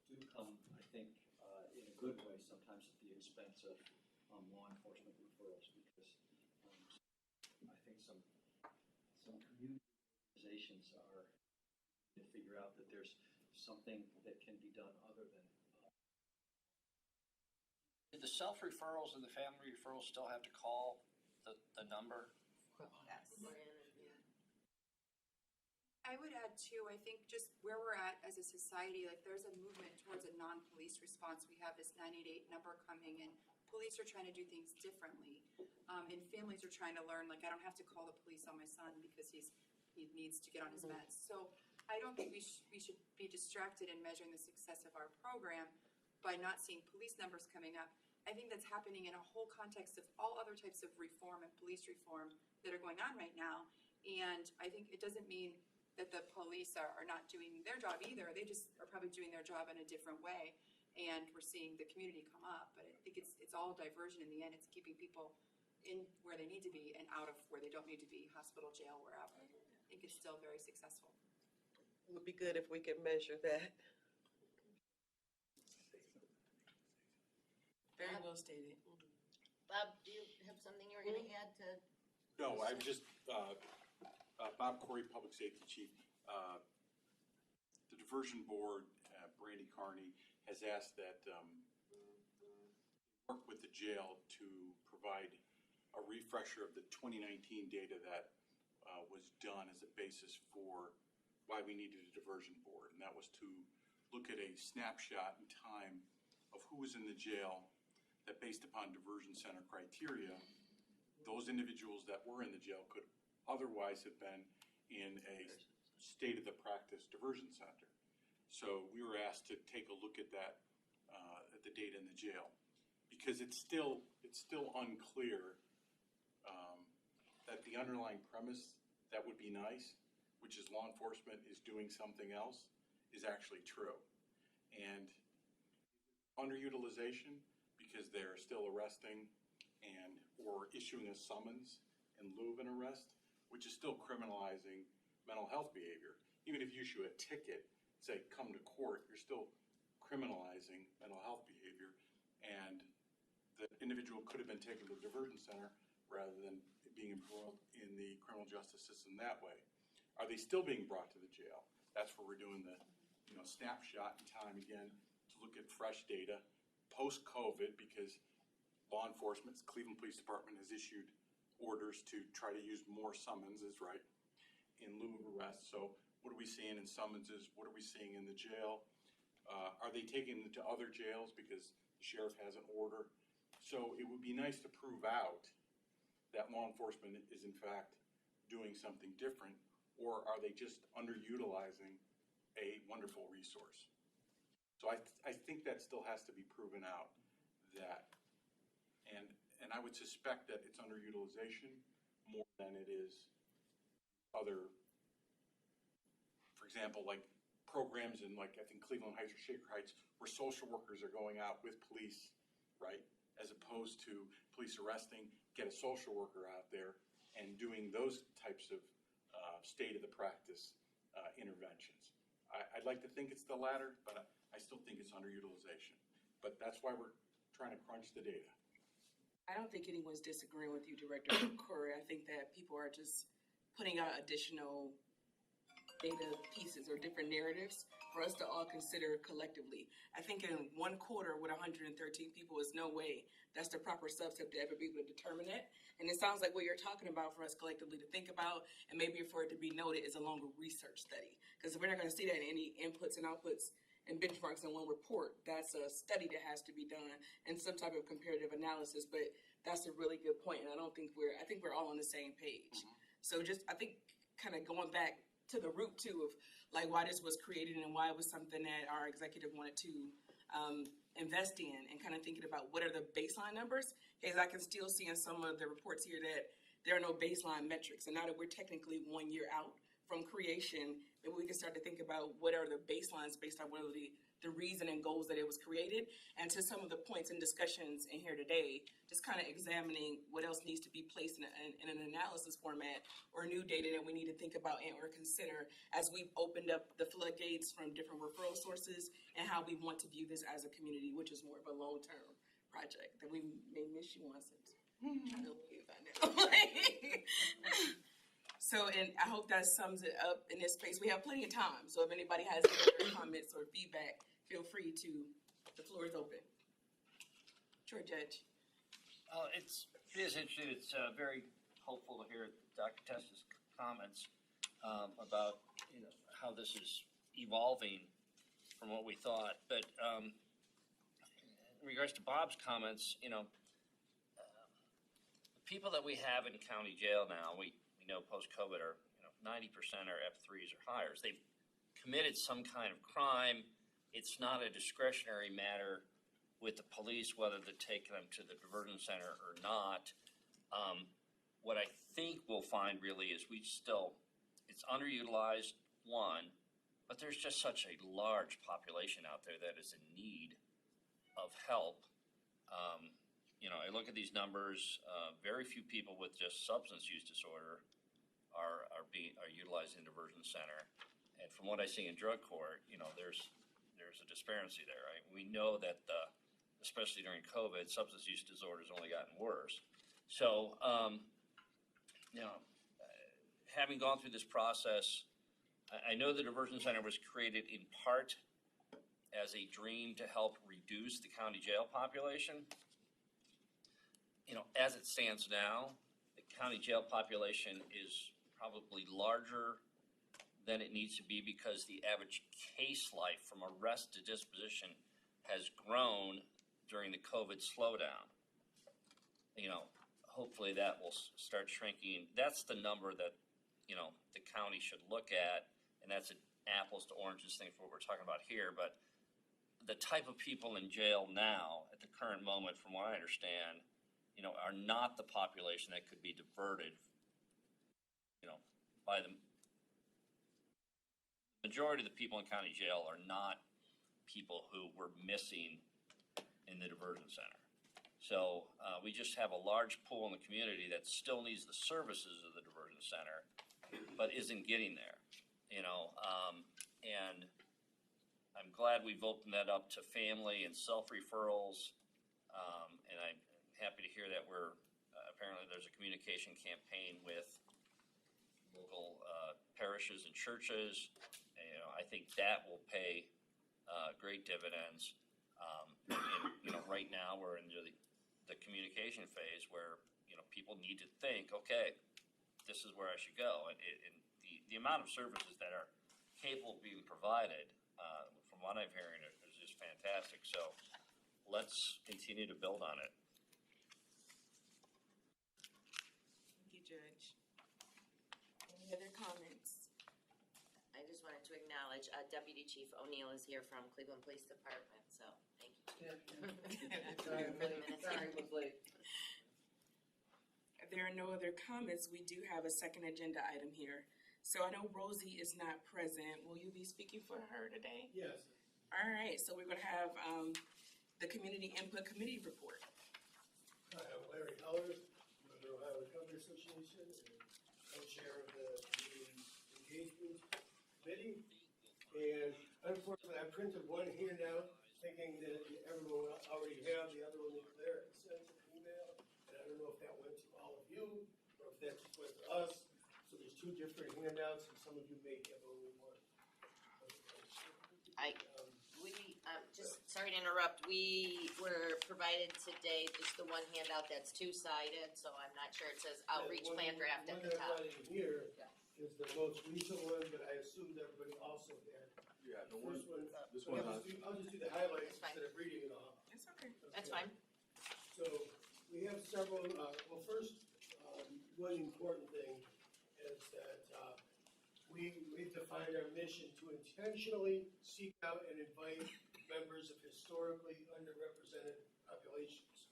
do come, I think, in a good way sometimes at the expense of law enforcement referrals, because I think some community organizations are to figure out that there's something that can be done other than. Do the self-referrals and the family referrals still have to call the number? Yes. I would add too, I think just where we're at as a society, like there's a movement towards a non-police response. We have this 988 number coming and police are trying to do things differently. And families are trying to learn, like I don't have to call the police on my son because he needs to get on his meds. So I don't think we should be distracted in measuring the success of our program by not seeing police numbers coming up. I think that's happening in a whole context of all other types of reform and police reform that are going on right now. And I think it doesn't mean that the police are not doing their job either. They just are probably doing their job in a different way. And we're seeing the community come up. But I think it's all diversion in the end. It's keeping people in where they need to be and out of where they don't need to be, hospital, jail, wherever. I think it's still very successful. It would be good if we could measure that. Very well stated. Bob, do you have something you were gonna add to? No, I'm just, Bob Corey, Public Safety Chief. The Diversion Board, Brandy Carney, has asked that work with the jail to provide a refresher of the 2019 data that was done as a basis for why we needed a diversion board. And that was to look at a snapshot in time of who was in the jail that, based upon diversion center criteria, those individuals that were in the jail could otherwise have been in a state of the practice diversion center. So we were asked to take a look at that, at the data in the jail, because it's still unclear that the underlying premise that would be nice, which is law enforcement is doing something else, is actually true. And underutilization, because they're still arresting and or issuing a summons in lieu of an arrest, which is still criminalizing mental health behavior. Even if you issue a ticket, say come to court, you're still criminalizing mental health behavior, and the individual could have been taken to the diversion center rather than being embroiled in the criminal justice system that way. Are they still being brought to the jail? That's where we're doing the snapshot in time again to look at fresh data post-COVID, because law enforcement, Cleveland Police Department has issued orders to try to use more summonses, right, in lieu of arrest. So what are we seeing in summonses? What are we seeing in the jail? Are they taking them to other jails because the sheriff has an order? So it would be nice to prove out that law enforcement is in fact doing something different, or are they just underutilizing a wonderful resource? So I think that still has to be proven out, that, and I would suspect that it's underutilization more than it is other, for example, like programs in, like, I think Cleveland Heights or Shaker Heights, where social workers are going out with police, right? As opposed to police arresting, get a social worker out there and doing those types of state of the practice interventions. I'd like to think it's the latter, but I still think it's underutilization. But that's why we're trying to crunch the data. I don't think anyone's disagreeing with you, Director Corey. I think that people are just putting out additional data pieces or different narratives for us to all consider collectively. I think in one quarter with 113 people is no way that's the proper subset to ever be able to determine it. And it sounds like what you're talking about for us collectively to think about, and maybe for it to be noted, is a longer research study. Because we're not going to see that in any inputs and outputs and benchmarks in one report. That's a study that has to be done and some type of comparative analysis. But that's a really good point, and I think we're all on the same page. So just, I think, kind of going back to the root too of like why this was created and why it was something that our executive wanted to invest in, and kind of thinking about what are the baseline numbers, because I can still see in some of the reports here that there are no baseline metrics. And now that we're technically 1 year out from creation, maybe we can start to think about what are the baselines based on what are the reason and goals that it was created. And to some of the points and discussions in here today, just kind of examining what else needs to be placed in an analysis format or new data that we need to think about and or consider as we've opened up the floodgates from different referral sources and how we want to view this as a community, which is more of a long-term project that we may miss you once. Trying to leave, I know. So, and I hope that sums it up in this space. We have plenty of time, so if anybody has any other comments or feedback, feel free to, the floor is open. Sure, Judge. It is interesting. It's very hopeful to hear Dr. Testa's comments. about, how this is evolving from what we thought. But in regards to Bob's comments, the people that we have in county jail now, we know post-COVID are, 90% are F3s or higher. They've committed some kind of crime. It's not a discretionary matter with the police whether to take them to the diversion center or not. What I think we'll find really is it's underutilized, one, but there's just such a large population out there that is in need of help. I look at these numbers, very few people with just substance use disorder are utilized in diversion center. And from what I see in drug court, there's a disparity there, right? We know that especially during COVID, substance use disorders only gotten worse. So, having gone through this process, I know the diversion center was created in part as a dream to help reduce the county jail population. As it stands now, the county jail population is probably larger than it needs to be because the average case life from arrest to disposition has grown during the COVID slowdown. Hopefully that will start shrinking. That's the number that, the county should look at, and that's an apples to oranges thing for what we're talking about here. But the type of people in jail now, at the current moment, from what I understand, are not the population that could be diverted, by the majority of the people in county jail are not people who were missing in the diversion center. So we just have a large pool in the community that still needs the services of the diversion center, but isn't getting there, and I'm glad we've opened that up to family and self-referrals, and I'm happy to hear that apparently there's a communication campaign with local parishes and churches. I think that will pay great dividends. And, right now we're in the communication phase where, people need to think, okay, this is where I should go. And the amount of services that are capable of being provided, from what I'm hearing, is just fantastic. So let's continue to build on it. Thank you, Judge. Any other comments? I just wanted to acknowledge Deputy Chief O'Neill is here from Cleveland Police Department, so thank you, Chief. Sorry, For the minutes. sorry, I was late. If there are no other comments, we do have a second agenda item here. So I know Rosie is not present. Will you be speaking for her today? Yes. All right, so we're gonna have the Community Input Committee report. Hi, I'm Larry Heller, member of Ohio Recovery Association and co-chair of the Community Engagement Committee. And unfortunately, I printed one handout thinking that everyone will already have the other one that Claire sent an email. And I don't know if that went to all of you or if that just went to us. So there's two different handouts and some of you may have only one. Just sorry to interrupt, we were provided today just the one handout that's two-sided, so I'm not sure it says outreach plan draft at the top. One that I got in here is the most recent one, but I assumed everybody also had. Yeah, The first one, this but one, I'll just do the highlights That's fine. instead of reading it all. It's okay. That's Okay. fine. So we have several, well, first, one important thing is that we've defined our mission to intentionally seek out and invite members of historically underrepresented populations.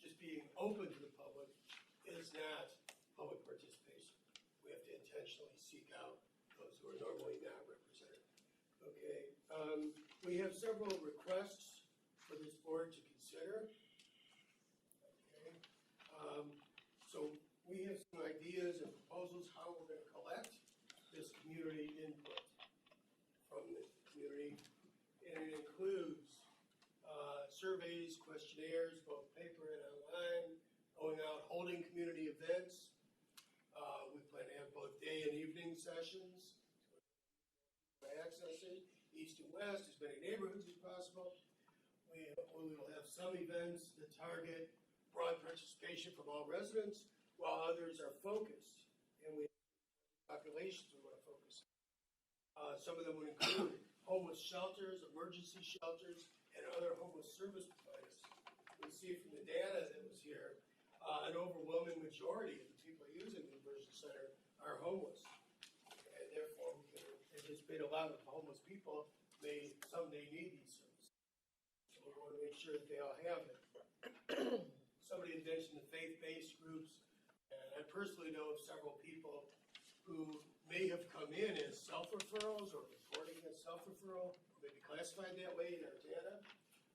Just being open to the public is not public participation. We have to intentionally seek out those who are normally not represented. Okay, we have several requests for this board to consider. Okay, so we have some ideas and proposals how we're gonna collect this community input from the community. And it includes surveys, questionnaires, both paper and online, going out, holding community events. We plan to have both day and evening sessions. Accessing east and west, as many neighborhoods as possible. We will have some events that target broad participation from all residents, while others are focused. And we populations we want to focus on. Some of them would include homeless shelters, emergency shelters, and other homeless service providers. We see from the data that was here, an overwhelming majority of the people using the diversion center are homeless. And therefore, we can anticipate a lot of homeless people may someday need these services. So we want to make sure that they all have it. Somebody had mentioned the faith-based groups, and I personally know of several people who may have come in as self-referrals or reporting as self-referral, or maybe classified that way in our data,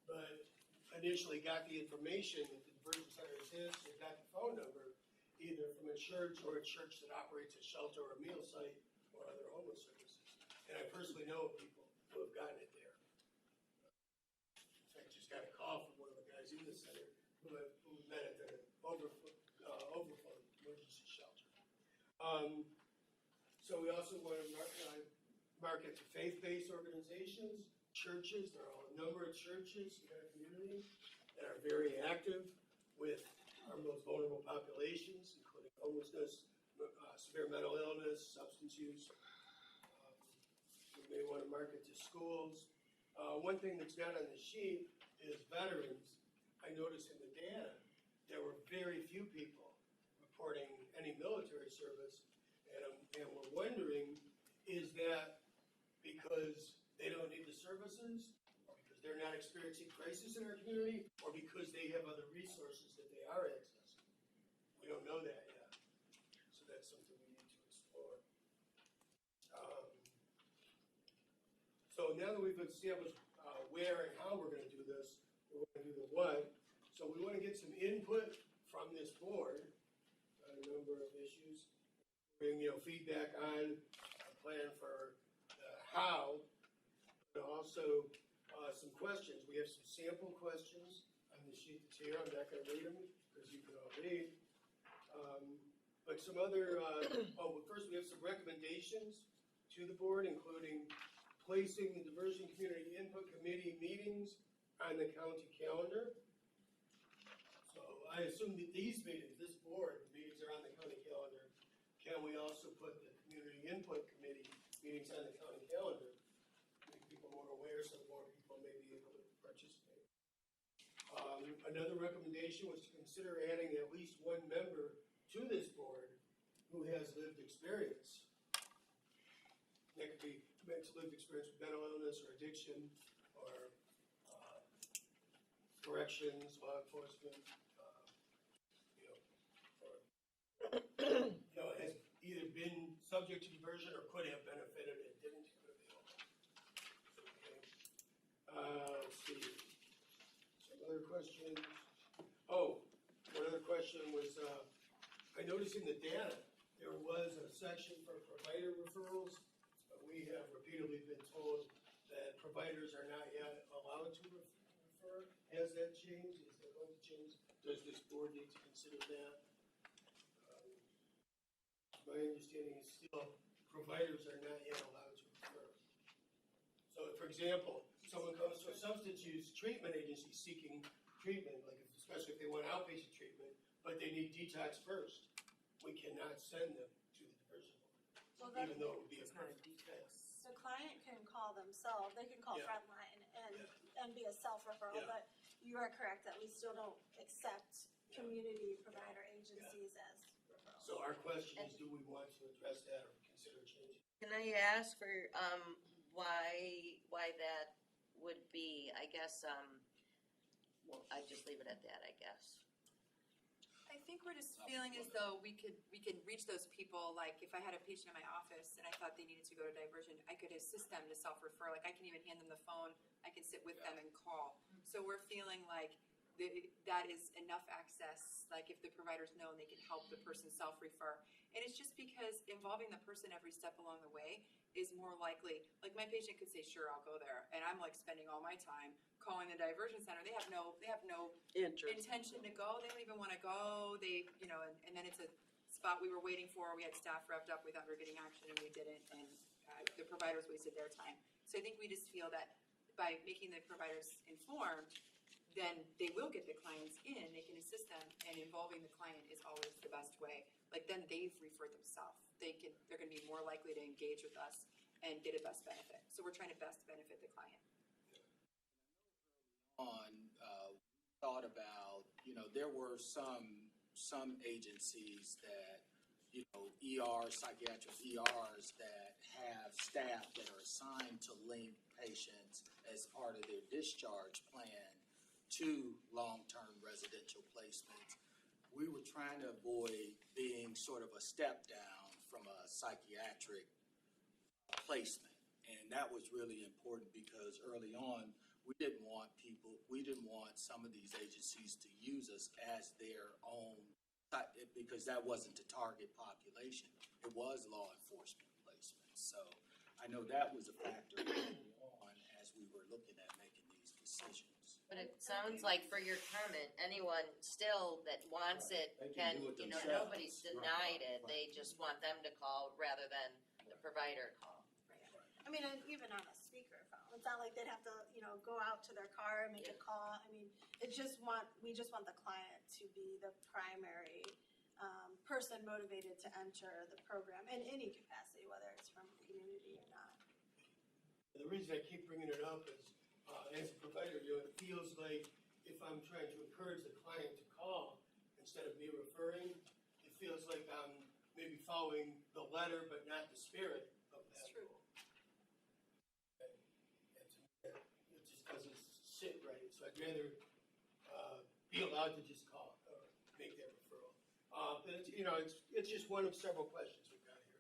but initially got the information that the diversion center exists, and got the phone number, either from a church or a church that operates a shelter or a meal site or other homeless services. And I personally know of people who have gotten it there. In fact, just got a call from one of the guys in the center who met at the overflow emergency shelter. So we also want to market to faith-based organizations, churches. There are a number of churches in our community that are very active with our most vulnerable populations, including homelessness, severe mental illness, substance use. We may want to market to schools. One thing that's not on the sheet is veterans. I noticed in the data, there were very few people reporting any military service, and we're wondering, is that because they don't need the services, or because they're not experiencing crisis in our community, or because they have other resources that they are accessing? We don't know that yet, so that's something we need to explore. So now that we've established where and how we're going to do this, we're going to do the what. So we want to get some input from this board on a number of issues. Bring feedback on a plan for how, but also some questions. We have some sample questions on the sheet that's here. I'm not going to read them because you can all read. But some other, first we have some recommendations to the board, including placing the Diversion Community Input Committee meetings on the county calendar. So I assume that these meetings, this board, the meetings are on the county calendar. Can we also put the Community Input Committee meetings on the county calendar? Make people more aware so more people may be able to participate. Another recommendation was to consider adding at least one member to this board who has lived experience. That could be lived experience with mental illness or addiction or corrections, law enforcement, has either been subject to diversion or could have benefited and didn't have it available. Okay. Let's see. Some other questions. Oh, one other question was, I noticed in the data, there was a section for provider referrals. We have repeatedly been told that providers are not yet allowed to refer. Has that changed? Is that going to change? Does this board need to consider that? My understanding is still providers are not yet allowed to refer. So, for example, someone comes to a substance use treatment agency seeking treatment, especially if they want outpatient treatment, but they need detox first. We cannot send them to the diversion board, even though it would be a perfect detox. The client can call themselves, they can call Frontline and be a self-referral, but you are correct that we still don't accept community provider agencies as referrals. So our question is, do we want to address that or consider changing? Can I ask for, why that would be, I guess, well, I just leave it at that, I guess. I think we're just feeling as though we could reach those people, like if I had a patient in my office and I thought they needed to go to diversion, I could assist them to self-refer, like I can even hand them the phone, I can sit with them and call. So we're feeling like that is enough access, like if the providers know and they can help the person self-refer. And it's just because involving the person every step along the way is more likely, like my patient could say, sure, I'll go there. And I'm like spending all my time calling the diversion center. They have no intention to go. They don't even want to go. And then it's a spot we were waiting for. We had staff revved up. We thought we were getting action and we didn't. And the providers wasted their time. So I think we just feel that by making the providers informed, then they will get the clients in, they can assist them, and involving the client is always the best way. Like, then they've referred themselves. They're gonna be more likely to engage with us and get a best benefit. So we're trying to best benefit the client. Thought about, there were some agencies that, psychiatric ERs that have staff that are assigned to link patients as part of their discharge plan to long-term residential placements. We were trying to avoid being sort of a step down from a psychiatric placement. And that was really important because early on, we didn't want some of these agencies to use us as their own, because that wasn't the target population. It was law enforcement placement. So I know that was a factor early on as we were looking at making these decisions. But it sounds like for your comment, anyone still that wants it They can, can do it themselves. nobody's denied it. They just want them to call rather than the provider call. I mean, and even on a speakerphone, it's not like they'd have to, go out to their car and make a call. I mean, we just want the client to be the primary person motivated to enter the program in any capacity, whether it's from the community or not. The reason I keep bringing it up is, as a provider, it feels like if I'm trying to encourage the client to call instead of me referring, it feels like I'm maybe following the letter but not the spirit of that rule. It just doesn't sit right. So I'd rather be allowed to just call or make that referral. But it's just one of several questions we've got here.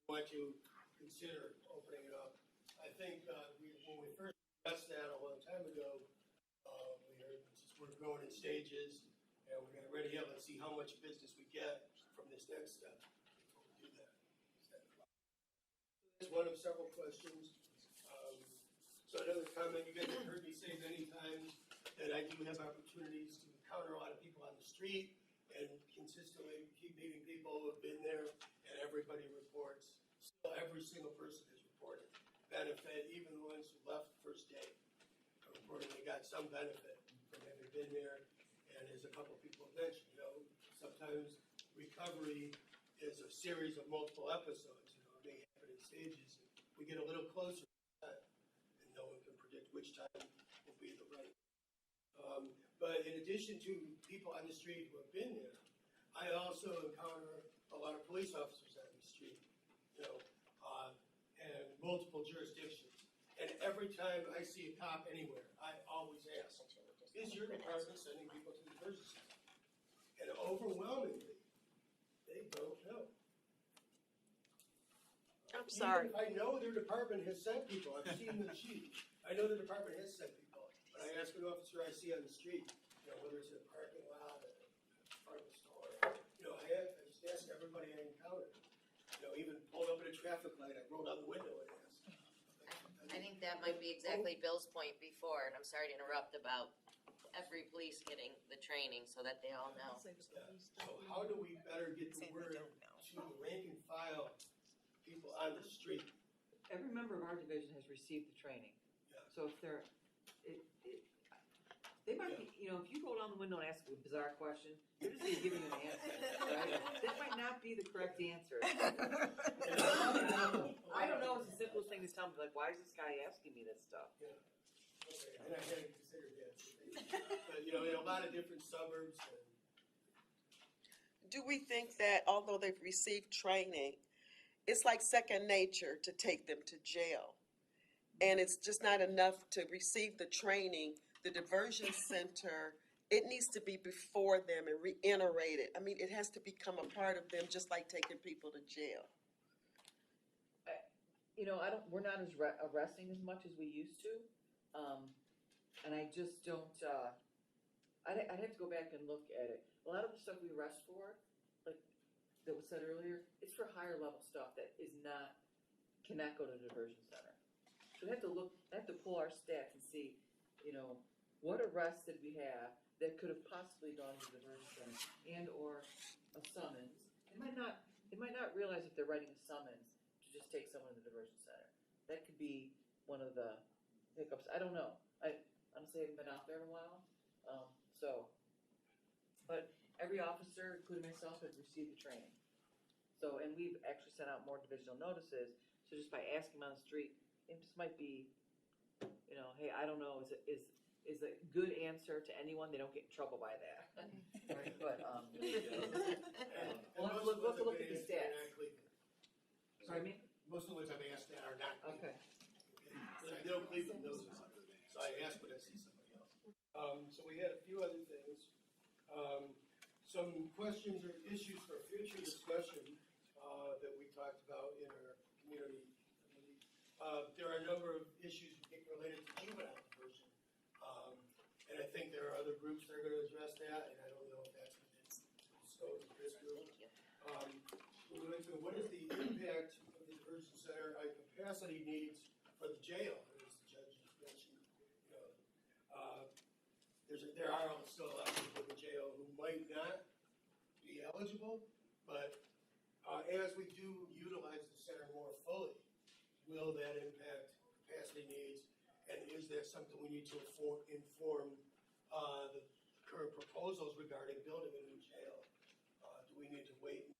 We want to consider opening it up. I think when we first discussed that a long time ago, we heard we're going in stages, and we're going to ready up. Let's see how much business we get from this next step before we do that. It's one of several questions. So another comment, you guys have heard me say many times that I do have opportunities to encounter a lot of people on the street and consistently keep meeting people who have been there, and everybody reports. Still, every single person has reported benefit, even the ones who left the first day are reporting they got some benefit from having been there. And as a couple of people mentioned, sometimes recovery is a series of multiple episodes. It may happen in stages. We get a little closer to that, and no one can predict which time will be the right. But in addition to people on the street who have been there, I also encounter a lot of police officers on the street, and multiple jurisdictions. And every time I see a cop anywhere, I always ask, is your department sending people to the diversion center? And overwhelmingly, they don't know. I'm sorry. Even if I know their department has sent people, I've seen the sheet, I know the department has sent people. But I ask an officer I see on the street, whether it's in a parking lot or in front of a store, I just ask everybody I encounter. Even pulled up at a traffic light, I rolled out the window and asked. I think that might be exactly Bill's point before, and I'm sorry to interrupt, about every police getting the training so that they all know. So how do we better get the word to the rank and file people on the street? Every member of our division has received the training. Yeah. So if they might be, if you roll down the window and ask a bizarre question, they're just gonna give you an answer, right? That might not be the correct answer. I don't know, it's the simplest thing to tell me, like, why is this guy asking me this stuff? Yeah. Okay, and I hadn't considered that. But, in a lot of different suburbs. Do we think that although they've received training, it's like second nature to take them to jail? And it's just not enough to receive the training. The diversion center, it needs to be before them and reiterated. I mean, it has to become a part of them, just like taking people to jail. We're not as arresting as much as we used to. And I just don't, I'd have to go back and look at it. A lot of the stuff we arrest for, like that was said earlier, it's for higher level stuff that cannot go to the diversion center. So I have to pull our stats and see, what arrests did we have that could have possibly gone to the diversion center and or a summons. They might not realize if they're writing a summons to just take someone to the diversion center. That could be one of the hiccups. I don't know. I honestly haven't been out there in a while, So, but every officer, including myself, has received the training. So, and we've actually sent out more divisional notices, so just by asking them on the street, it just might be, you know, hey, I don't know, is a good answer to anyone, they don't get in trouble by that. Right, but, we'll have to look at the stats. Pardon me? Most of the ones I've asked that are not Cleveland. Okay. But I know Cleveland knows it, so I asked, but I see somebody else. So we had a few other things. Some questions or issues for future discussion, that we talked about in our community. There are a number of issues related to juvenile diversion. And I think there are other groups that are gonna address that, and I don't know if that's within the scope of this group. We're going to, what is the impact of the diversion center on capacity needs for the jail, as the judge just mentioned? You know, there are still a lot of people in the jail who might not be eligible, but as we do utilize the center more fully, will that impact capacity needs? And is that something we need to inform the current proposals regarding building a new jail? Do we need to wait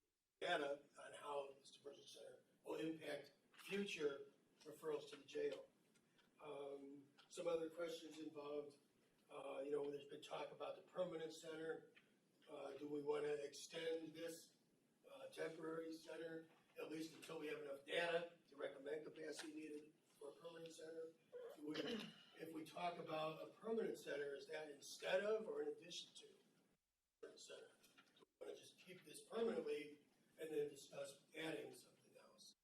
data on how this diversion center will impact future referrals to the jail? Some other questions involved, there's been talk about the permanent center. Do we want to extend this temporary center, at least until we have enough data to recommend capacity needed for a permanent center? If we talk about a permanent center, is that instead of or in addition to a permanent center? Do we want to just keep this permanently and then discuss adding something else?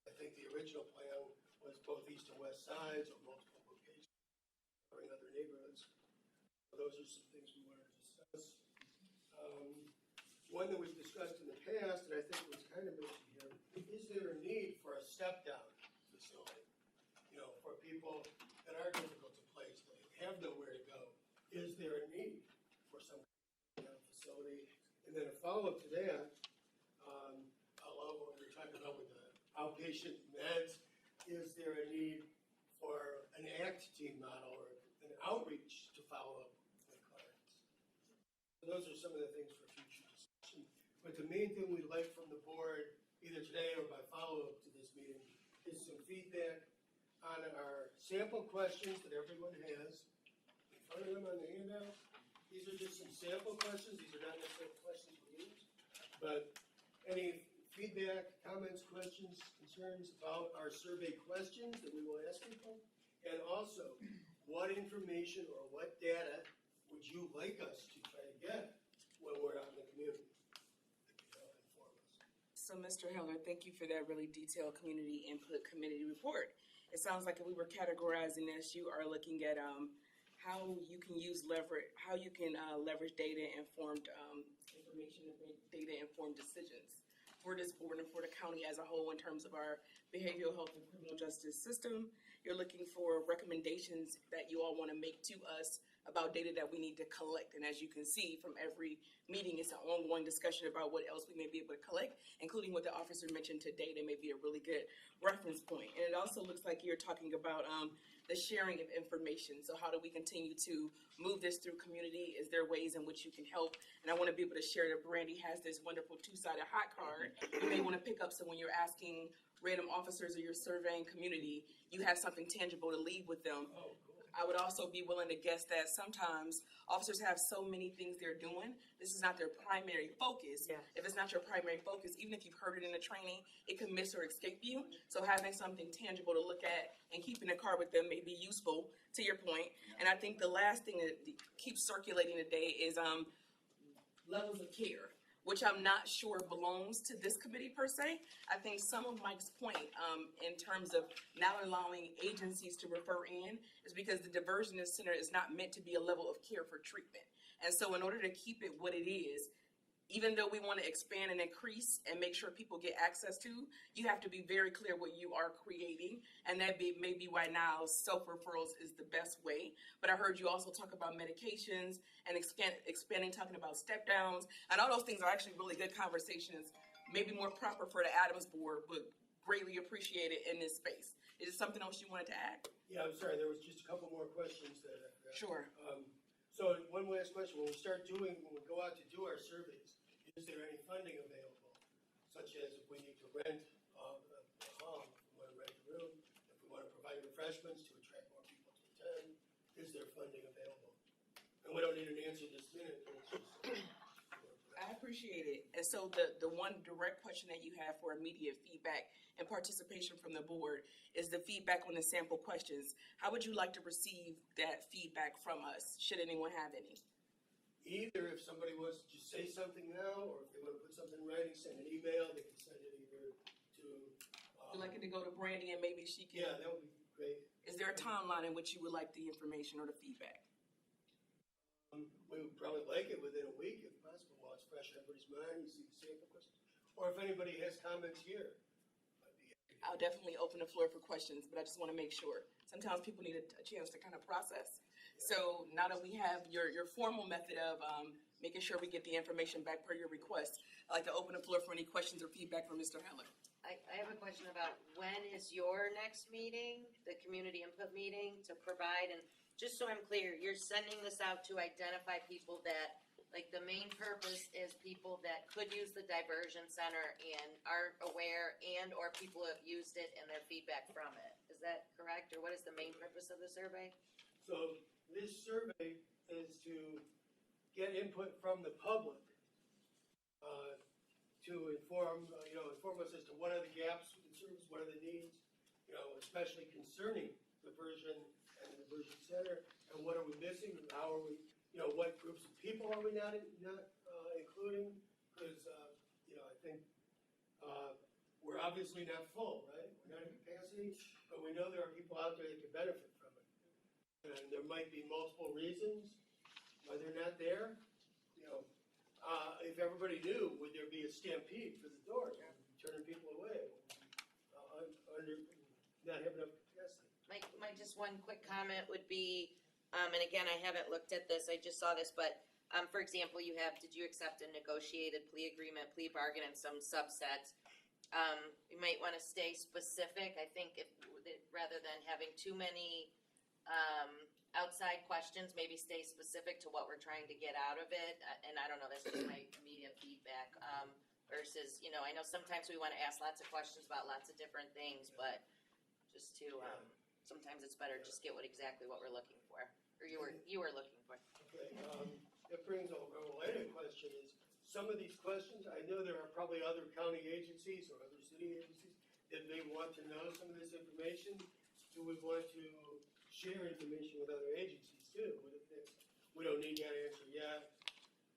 I think the original plan was both east and west sides or multiple locations covering other neighborhoods. So those are some things we wanted to discuss. One that was discussed in the past, and I think was kind of mentioned here, is there a need for a step-down facility? You know, for people that are difficult to place, that have nowhere to go, is there a need for some kind of facility? And then a follow-up to that, along what we were talking about with the outpatient meds, is there a need for an ACT team model or an outreach to follow up with clients? So those are some of the things for future discussion. But the main thing we'd like from the board, either today or by follow-up to this meeting, is some feedback on our sample questions that everyone has. In front of them on the handout, these are just some sample questions. These are not necessarily questions we use. But any feedback, comments, questions, concerns about our survey questions that we will ask people? And also, what information or what data would you like us to try to get when we're out in the community? So, Mr. Heller, thank you for that really detailed community input committee report. It sounds like if we were categorizing this, you are looking at how you can leverage data-informed information and make data-informed decisions for this board and for the county as a whole in terms of our behavioral health and criminal justice system. You're looking for recommendations that you all want to make to us about data that we need to collect. And as you can see from every meeting, it's an ongoing discussion about what else we may be able to collect, including what the officer mentioned today. That may be a really good reference point. And it also looks like you're talking about the sharing of information. So how do we continue to move this through community? Is there ways in which you can help? And I want to be able to share that Brandy has this wonderful two-sided hot card you may want to pick up, so when you're asking random officers or you're surveying community, you have something tangible to leave with them. I would also be willing to guess that sometimes officers have so many things they're doing, this is not their primary focus. Yeah. If it's not your primary focus, even if you've heard it in the training, it can miss or escape you. So having something tangible to look at and keeping a card with them may be useful, to your point. And I think the last thing that keeps circulating today is levels of care, which I'm not sure belongs to this committee per se. I think some of Mike's point in terms of not allowing agencies to refer in is because the diversion center is not meant to be a level of care for treatment. And so in order to keep it what it is, even though we want to expand and increase and make sure people get access to, you have to be very clear what you are creating. And that may be why now self-referrals is the best way. But I heard you also talk about medications and expanding, talking about step downs. And all those things are actually really good conversations, maybe more proper for the Adams board, but greatly appreciated in this space. Is there something else you wanted to add? Yeah, I'm sorry, there was just a couple more questions that I forgot. Sure. So one last question, when we go out to do our surveys, is there any funding available? Such as if we need to rent a hall, if we wanna rent a room, if we wanna provide refreshments to attract more people to attend, is there funding available? And we don't need an answer this minute, but it's just. I appreciate it. And so the one direct question that you have for immediate feedback and participation from the board is the feedback on the sample questions. How would you like to receive that feedback from us, should anyone have any? Either if somebody wants to just say something now, or if they wanna put something in writing, send an email, they can send it either to. Would you like it to go to Brandy and maybe she can? Yeah, that would be great. Is there a timeline in which you would like the information or the feedback? We would probably like it within a week if possible, while it's fresh in everybody's mind, you see the sample questions. Or if anybody has comments here. I'll definitely open the floor for questions, but I just want to make sure. Sometimes people need a chance to kind of process. So now that we have your formal method of making sure we get the information back per your request, I'd like to open the floor for any questions or feedback from Mr. Heller. I have a question about when is your next meeting, the community input meeting, to provide, and just so I'm clear, you're sending this out to identify people that, like, the main purpose is people that could use the diversion center and aren't aware, and or people who have used it and their feedback from it. Is that correct, or what is the main purpose of the survey? So this survey is to get input from the public, to inform us as to what are the gaps in service, what are the needs, especially concerning diversion and the diversion center, and what are we missing, and how are we, what groups of people are we not including? Because, I think, we're obviously not full, right? We're not at capacity, but we know there are people out there that can benefit from it. And there might be multiple reasons why they're not there. If everybody knew, would there be a stampede for the door, turning people away, not having enough capacity? My just one quick comment would be, and again, I haven't looked at this, I just saw this, but, for example, did you accept a negotiated plea agreement, plea bargain, and some subsets? You might wanna stay specific, I think, rather than having too many, outside questions, maybe stay specific to what we're trying to get out of it, and I don't know, that's just my immediate feedback, versus, I know sometimes we wanna ask lots of questions about lots of different things, but just to, sometimes it's better just get exactly what we're looking for, or you were looking for. Okay, that brings a related question is, some of these questions, I know there are probably other county agencies or other city agencies that may want to know some of this information. Do we want to share information with other agencies too? We don't need that answer yet,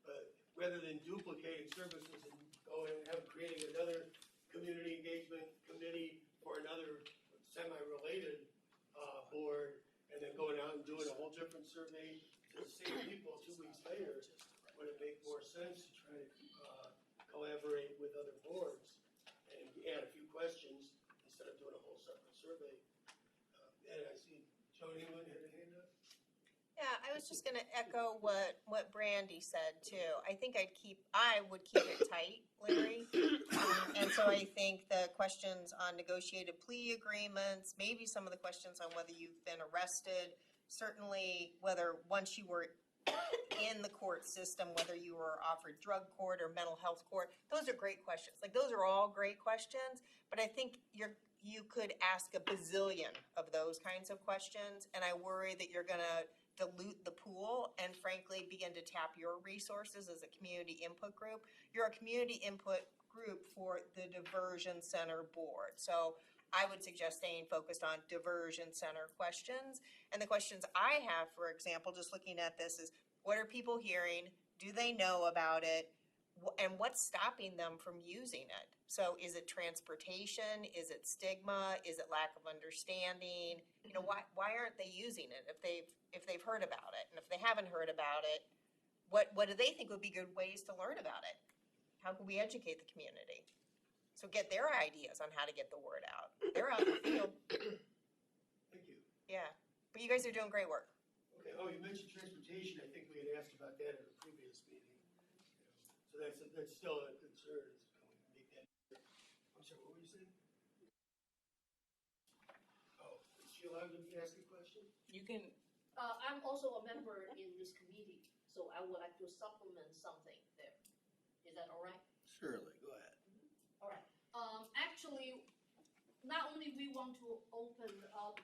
but rather than duplicating services and going and creating another community engagement committee for another semi-related board, and then going out and doing a whole different survey to the same people 2 weeks later, would it make more sense to try to collaborate with other boards and add a few questions instead of doing a whole separate survey? And I see Joan England had a hand up. Yeah, I was just gonna echo what Brandy said too. I think I would keep it tight, Larry. And so I think the questions on negotiated plea agreements, maybe some of the questions on whether you've been arrested, certainly whether once you were in the court system, whether you were offered drug court or mental health court, those are great questions. Like, those are all great questions, but I think you could ask a bazillion of those kinds of questions, and I worry that you're gonna dilute the pool and frankly begin to tap your resources as a community input group. You're a community input group for the Diversion Center Board. So I would suggest staying focused on diversion center questions. And the questions I have, for example, just looking at this is, what are people hearing? Do they know about it? And what's stopping them from using it? So is it transportation? Is it stigma? Is it lack of understanding? Why aren't they using it if they've heard about it? And if they haven't heard about it, what do they think would be good ways to learn about it? How can we educate the community? So get their ideas on how to get the word out. They're out in the field. Thank you. Yeah, but you guys are doing great work. Okay, you mentioned transportation, I think we had asked about that at a previous meeting. So that's still a concern, can we make that, I'm sorry, what were you saying? Oh, is she allowed to ask a question? You can, I'm also a member in this committee, so I would like to supplement something there. Is that all right? Surely, go ahead. All right. Actually, not only we want to open up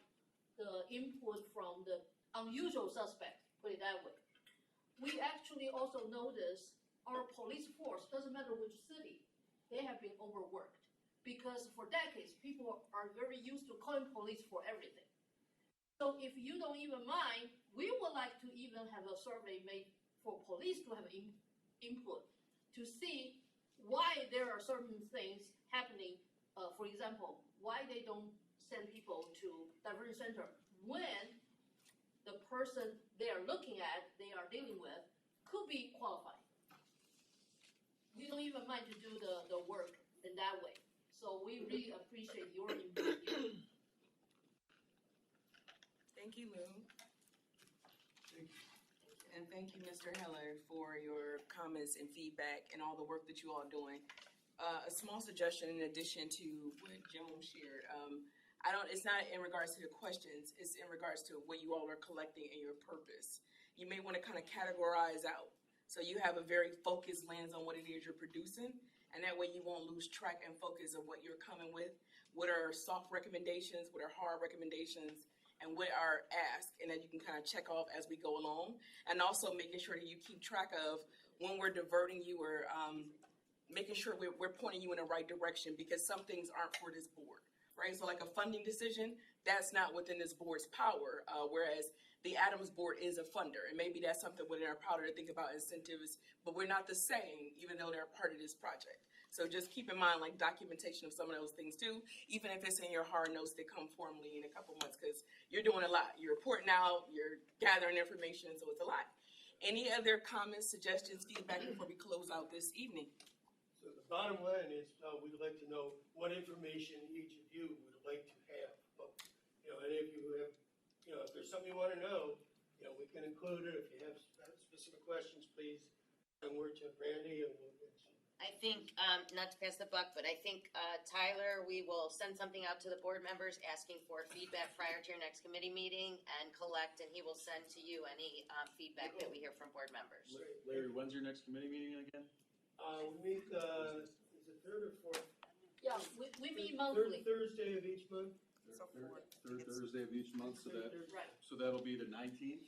the input from the unusual suspect, put it that way, we actually also notice our police force, doesn't matter which city, they have been overworked. Because for decades, people are very used to calling police for everything. So if you don't even mind, we would like to even have a survey made for police to have input to see why there are certain things happening. For example, why they don't send people to diversion center when the person they are looking at, they are dealing with, could be qualified. We don't even mind to do the work in that way. So we really appreciate your input here. Thank you, Lou. And thank you, Mr. Heller, for your comments and feedback and all the work that you all are doing. A small suggestion in addition to what Joan shared. It's not in regards to the questions, it's in regards to what you all are collecting and your purpose. You may want to kind of categorize out. So you have a very focused lens on what it is you're producing, and that way you won't lose track and focus of what you're coming with. What are soft recommendations, what are hard recommendations, and what are asked, and that you can kind of check off as we go along. And also making sure that you keep track of when we're diverting you or making sure we're pointing you in the right direction, because some things aren't for this board, right? So like a funding decision, that's not within this board's power, whereas the Adams board is a funder, and maybe that's something within our power to think about incentives, but we're not the same, even though they're part of this project. So just keep in mind like documentation of some of those things too, even if it's in your hard notes that come formally in a couple months, because you're doing a lot. You're reporting out, you're gathering information, so it's a lot. Any other comments, suggestions, feedback before we close out this evening? So the bottom line is, we'd like to know what information each of you would like to have. But, any of you who have, if there's something you want to know, we can include it. If you have specific questions, please send word to Brandy and we'll get you. I think, not to pass the buck, but I think, Tyler, we will send something out to the board members asking for feedback prior to your next committee meeting and collect, and he will send to you any feedback that we hear from board members. Larry, when's your next committee meeting again? We meet, is it third or fourth? Yeah, we meet monthly. Third Thursday of each month. Third Thursday of each month, Right. so that'll be the 19th?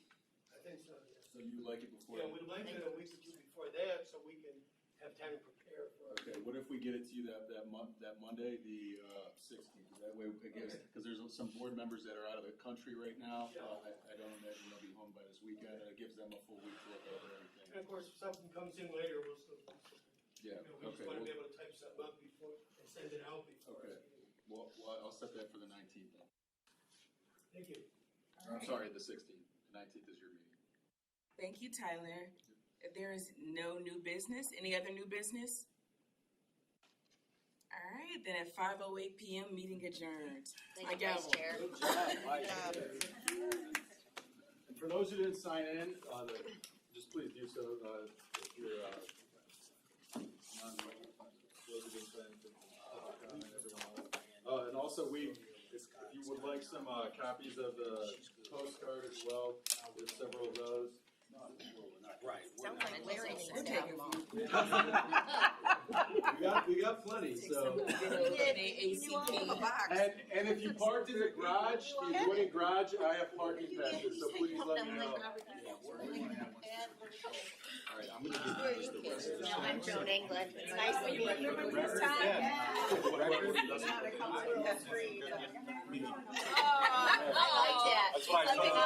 I think so, yes. So you like it before? Yeah, we'd like it a week or two before that, so we can have time to prepare for it. Okay, what if we get it to you that Monday, the 16th? That way, because there's some board members that are out of the country right now. I don't imagine they'll be home by this weekend, and it gives them a full week to look over everything. And of course, if something comes in later, we'll still. Yeah, We just want to be able to type something up before and send it out before. Okay. Well, I'll set that for the 19th then. Thank you. I'm sorry, the 16th. The 19th is your meeting. Thank you, Tyler. If there is no new business, any other new business? All right, then at 5:08 p.m., meeting adjourned. Thank you, Vice Chair. Good job. And for those who didn't sign in, just please do so. If you're those who didn't sign in, everyone else. And also, if you would like some copies of the postcard as well, there's several of those. Right. Sounds like Larry needs We're to have taking them all. We got plenty, so. Box. And if you parked in the garage, the adjoining garage, I have parking passes, so please let me know. All right, I'm gonna give you just the rest. No, I'm Joan England. It's nice to meet you. Record, I like that. That's why I told her.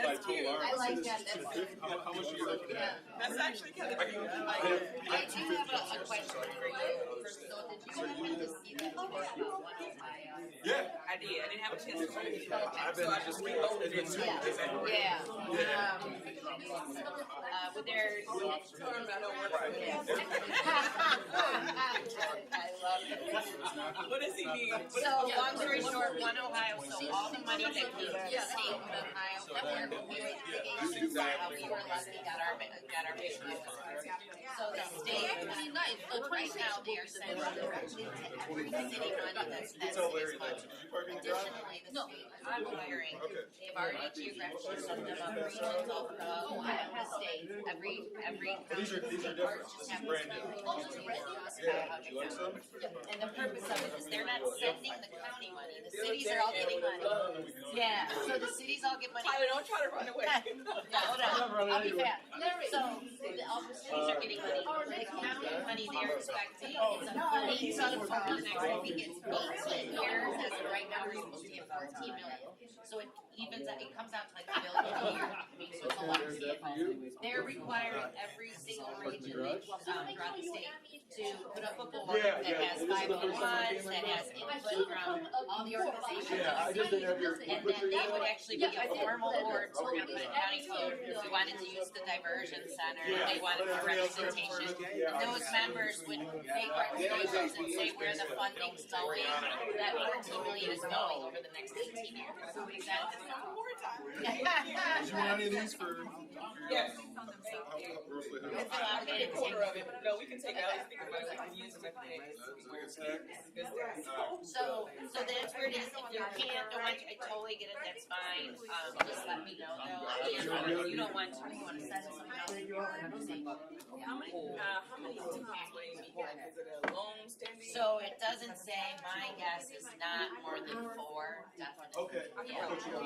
That's cute. I like that. That's cute. How much are you looking at? That's actually kind of cute. I like I it. do have a question for you. So did you happen to see that report Yeah. I did. I didn't have a chance to read it. Okay. So I just reloaded it. Yeah. with their. I love it. What does he mean? So, long story short, One Ohio, so all the money that came from the state of Ohio, we were lucky, got our big bonus. So the state, right now, they are sending directly to every city money that's this money. Additionally, the state is requiring, they've already geographically set them up, regions all throughout Ohio State, every county. These are different. This is brand new. And the purpose of it is they're not sending the county money, the cities are all getting money. Yeah, so the cities all get money. Tyler, don't try to run away. No, hold on, I'll be fast. So, all the cities are getting money, the county money they're expecting, it's a 18 for the next, I think it's 18 years, as of right now, we're supposed to get 14 million. So it evens out, it comes out to like $1 million a year, I mean, so it's a lot of stuff. They're requiring every single region, throughout the state to put up a board that has 501s, that has input from all the organizations. And then they would actually be a formal board, so we're gonna put it down in code, we wanted to use the diversion center, they wanted more representation. And those members would make recommendations and say where the funding's going, that 14 million is going over the next 18 years. Does that make sense? Did you want any of these for? Yes. Roughly how It's much? a lot of Quarter of it. No, we can take it out. I was thinking about it. We can use them at the end. So that's where it is, if you can't, don't want to, I totally get it, that's fine, just let me know though, if you don't want to, you wanna send something else. How many times will you be here? Is it a long standing? So it doesn't say, my guess is not more than 4, definitely. Okay.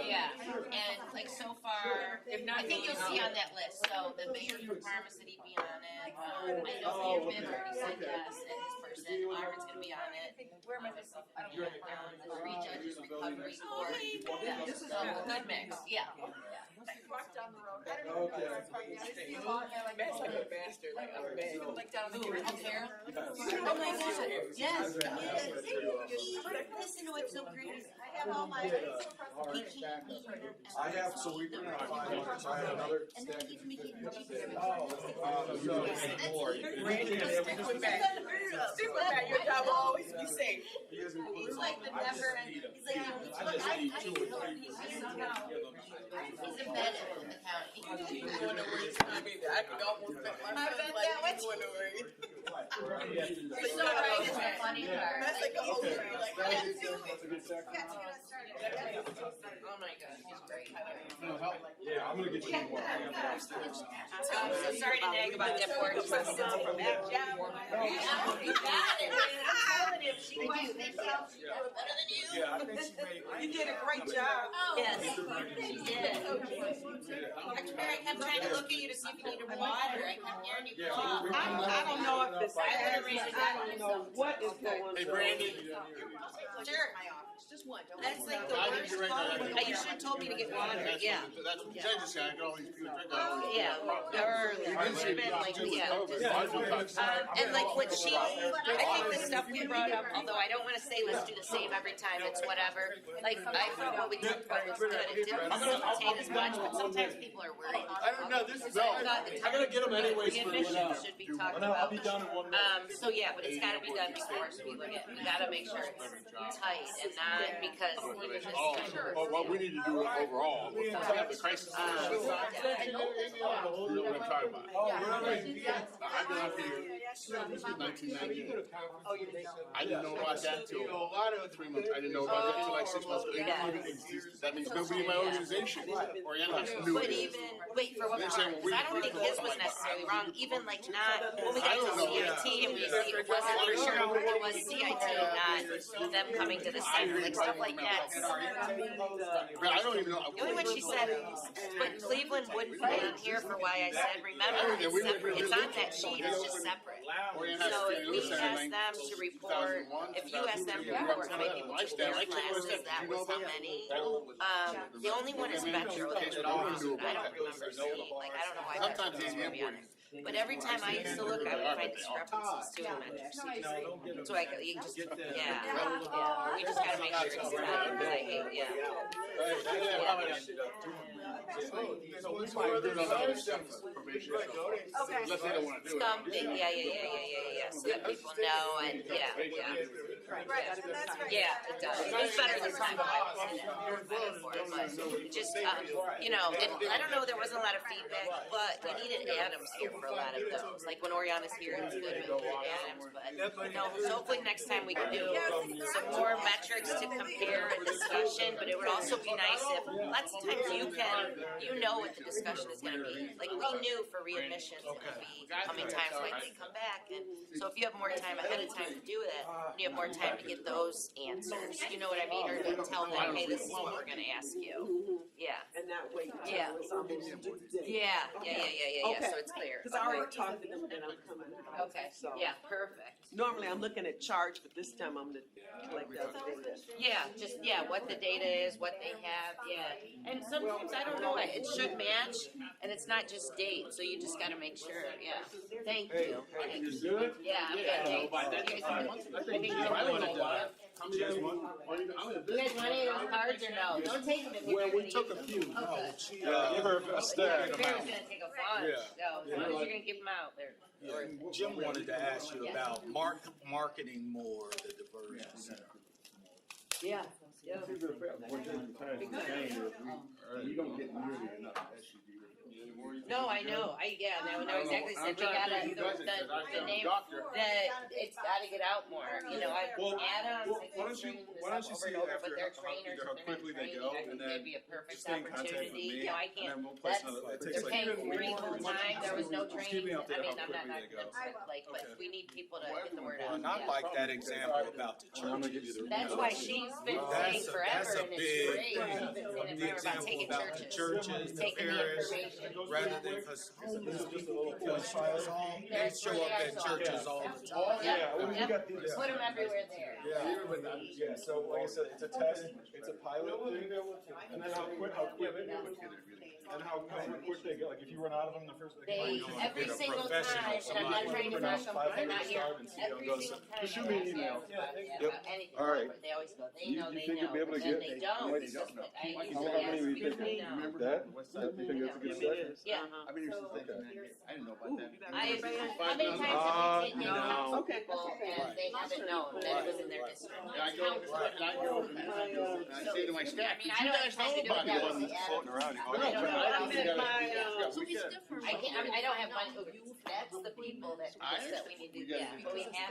Yeah, and like so far, I think you'll see on that list, so the mayor from Parma City be on it, I know Mayor Bibb already said yes, and his person, Auburn's gonna be on it. Where am I missing? I don't have it down, the 3 judges recovery court, yeah, so a good mix, yeah. Walk down the road. I don't know. Okay. Matt's like a bastard, like a bad. Like down the Ooh, road. up there? Oh my God, yes, listen to what's so great. I have all my. He can't eat it. I have, so we put it on 500, so I have another And then stack he's of making fifty. Randy, stick with Matt. Stick with Matt. Your job will always be safe. He's like the never, he's like, he's embedded in the county. Going to work. I mean, I could almost bet my friends like going to work. You're so right, it's a funny part. That's like a whole thing. Like, let's do it. That's a good second. Oh my God, he's great. Yeah, I'm gonna get you more. I'm so sorry to nag about that board. You got it. I'm telling him, she did. They felt she did better than you. Yeah, I think she made. You did a great job. Yes, she did. I kept trying to look at you to see if you needed water. I kept hearing you cough. I don't know if this, I would have I don't know what is going on. Hey, Brandy. Sure. Just one, don't That's like the worst call. You should have told me to get water, yeah. That's what the judges say, I got all these people drink Yeah, or it should have been like, yeah. And like what she, I think the stuff we brought up, although I don't wanna say let's do the same every time, it's whatever. Like, I thought what we talked about was good, it didn't facilitate as much, but sometimes people are worried. I don't know, this is, So I thought the I gotta get them anyways the for admissions should be talked I'll be about. done in 1 minute. So yeah, but it's gotta be done before we look at, we gotta make sure it's tight and not because even just. Oh, well, we need to do it overall. We have the crisis. You know what I'm talking about. I've been up here since 1998. I didn't know about that till 3 months. I didn't know about that till like 6 months ago. That means nobody in my organization, Oriental, knew But it. even, wait, for what They're part? saying, well, Because I don't think his was necessarily wrong, even like not, when we got to CIT and we, it wasn't for sure, it was CIT, not them coming to the center, like stuff like that. But I don't even know. The only one she said, but Cleveland wouldn't be on here for why I said, remember, it's separate, it's on that sheet, it's just separate. So if we ask them to report, if you ask them to report how many people took their classes, that was how many. The only one is Metro that did all, I don't remember seeing, like, I don't know why Metro Sometimes was they gonna be on import it. But every time I used to look, I would find discrepancies too in metrics. No, I agree. So you just, Get that. yeah, we just gotta make sure it's tight, because I hate, yeah. So we might do another step for probation. Okay. Unless they don't wanna do it. Something, yeah, so that people know and, yeah. Right, and that's right. Yeah, it does. It's better than time I was in it, but it just, you know, I don't know, there wasn't a lot of feedback, but we needed Adams here for a lot of those. Like when Oriana's here, it's good to get Adams, but no, so hopefully next time we can do some more metrics to compare and discussion, but it would also be nice if, lots of times you know what the discussion is gonna be. Like we knew for readmissions, it would be coming times like they come back, and so if you have more time ahead of time to do that, you have more time to get those answers, you know what I mean, or to tell them, hey, this is what we're gonna ask you. Yeah. And not wait Yeah. until it's almost due date. Yeah, Okay. so it's clear. Cause I already talked to them and I'm coming out. Okay, So yeah, perfect. normally I'm looking at charts, but this time I'm gonna collect the data. Yeah, just, what the data is, what they have, and sometimes, I don't know, it should match, and it's not just date, so you just gotta make sure, Thank you. You good? Yeah, I'm good, thanks. I think you might wanna do it. You guys want any of those cards or no? Don't take them if you're Well, gonna we use took a them. few, no, Okay. she, Give her a stack. Barry's gonna take a bunch, Yeah. so, as long as you're gonna give them out, they're. Jim wanted to ask you about marketing more the diversion center. Yeah. We don't get nearly enough SUV. No, I know, no, exactly, said we gotta, the name, it's gotta get out more, you know, Well, Adams, why don't you see over, after but their how trainers, how if they're not quickly they training, go, I and think then that'd be a perfect just stay in contact with opportunity, me, you know, I and can't, then we'll place that's, another, it they're takes like. paying 3 full time, there was no Just keep training, me I updated mean, how I'm not, quickly they go. like, but we need people to get the word out. And I like that example about the churches. That's why she's been saying forever, and it's great, she's been saying The it forever about example taking about the churches, the taking the parish, information. rather than, because they show up at churches all the time. Put them everywhere there. Yeah, so like I said, it's a test, it's a pilot thing, and then how quick they go, like if you run out of them the first. Every single time, and I'm not trying to rush them, they're not here, every single time. Just shoot me an email. Anything, All right. they always go, they You know, think you'll be able to then get- they don't. Wait, It's just that I How usually many ask, do you think? usually no. You think that's a good set? Yeah. I mean, I didn't know about that. How many times have you taken no. out people and they haven't known that it was in their district? I go, and I say to my staff, I mean, did I you don't guys have know to do about it that it? way. Floating around. I don't know. I met my, I don't have one, that's the people that we need to, but we have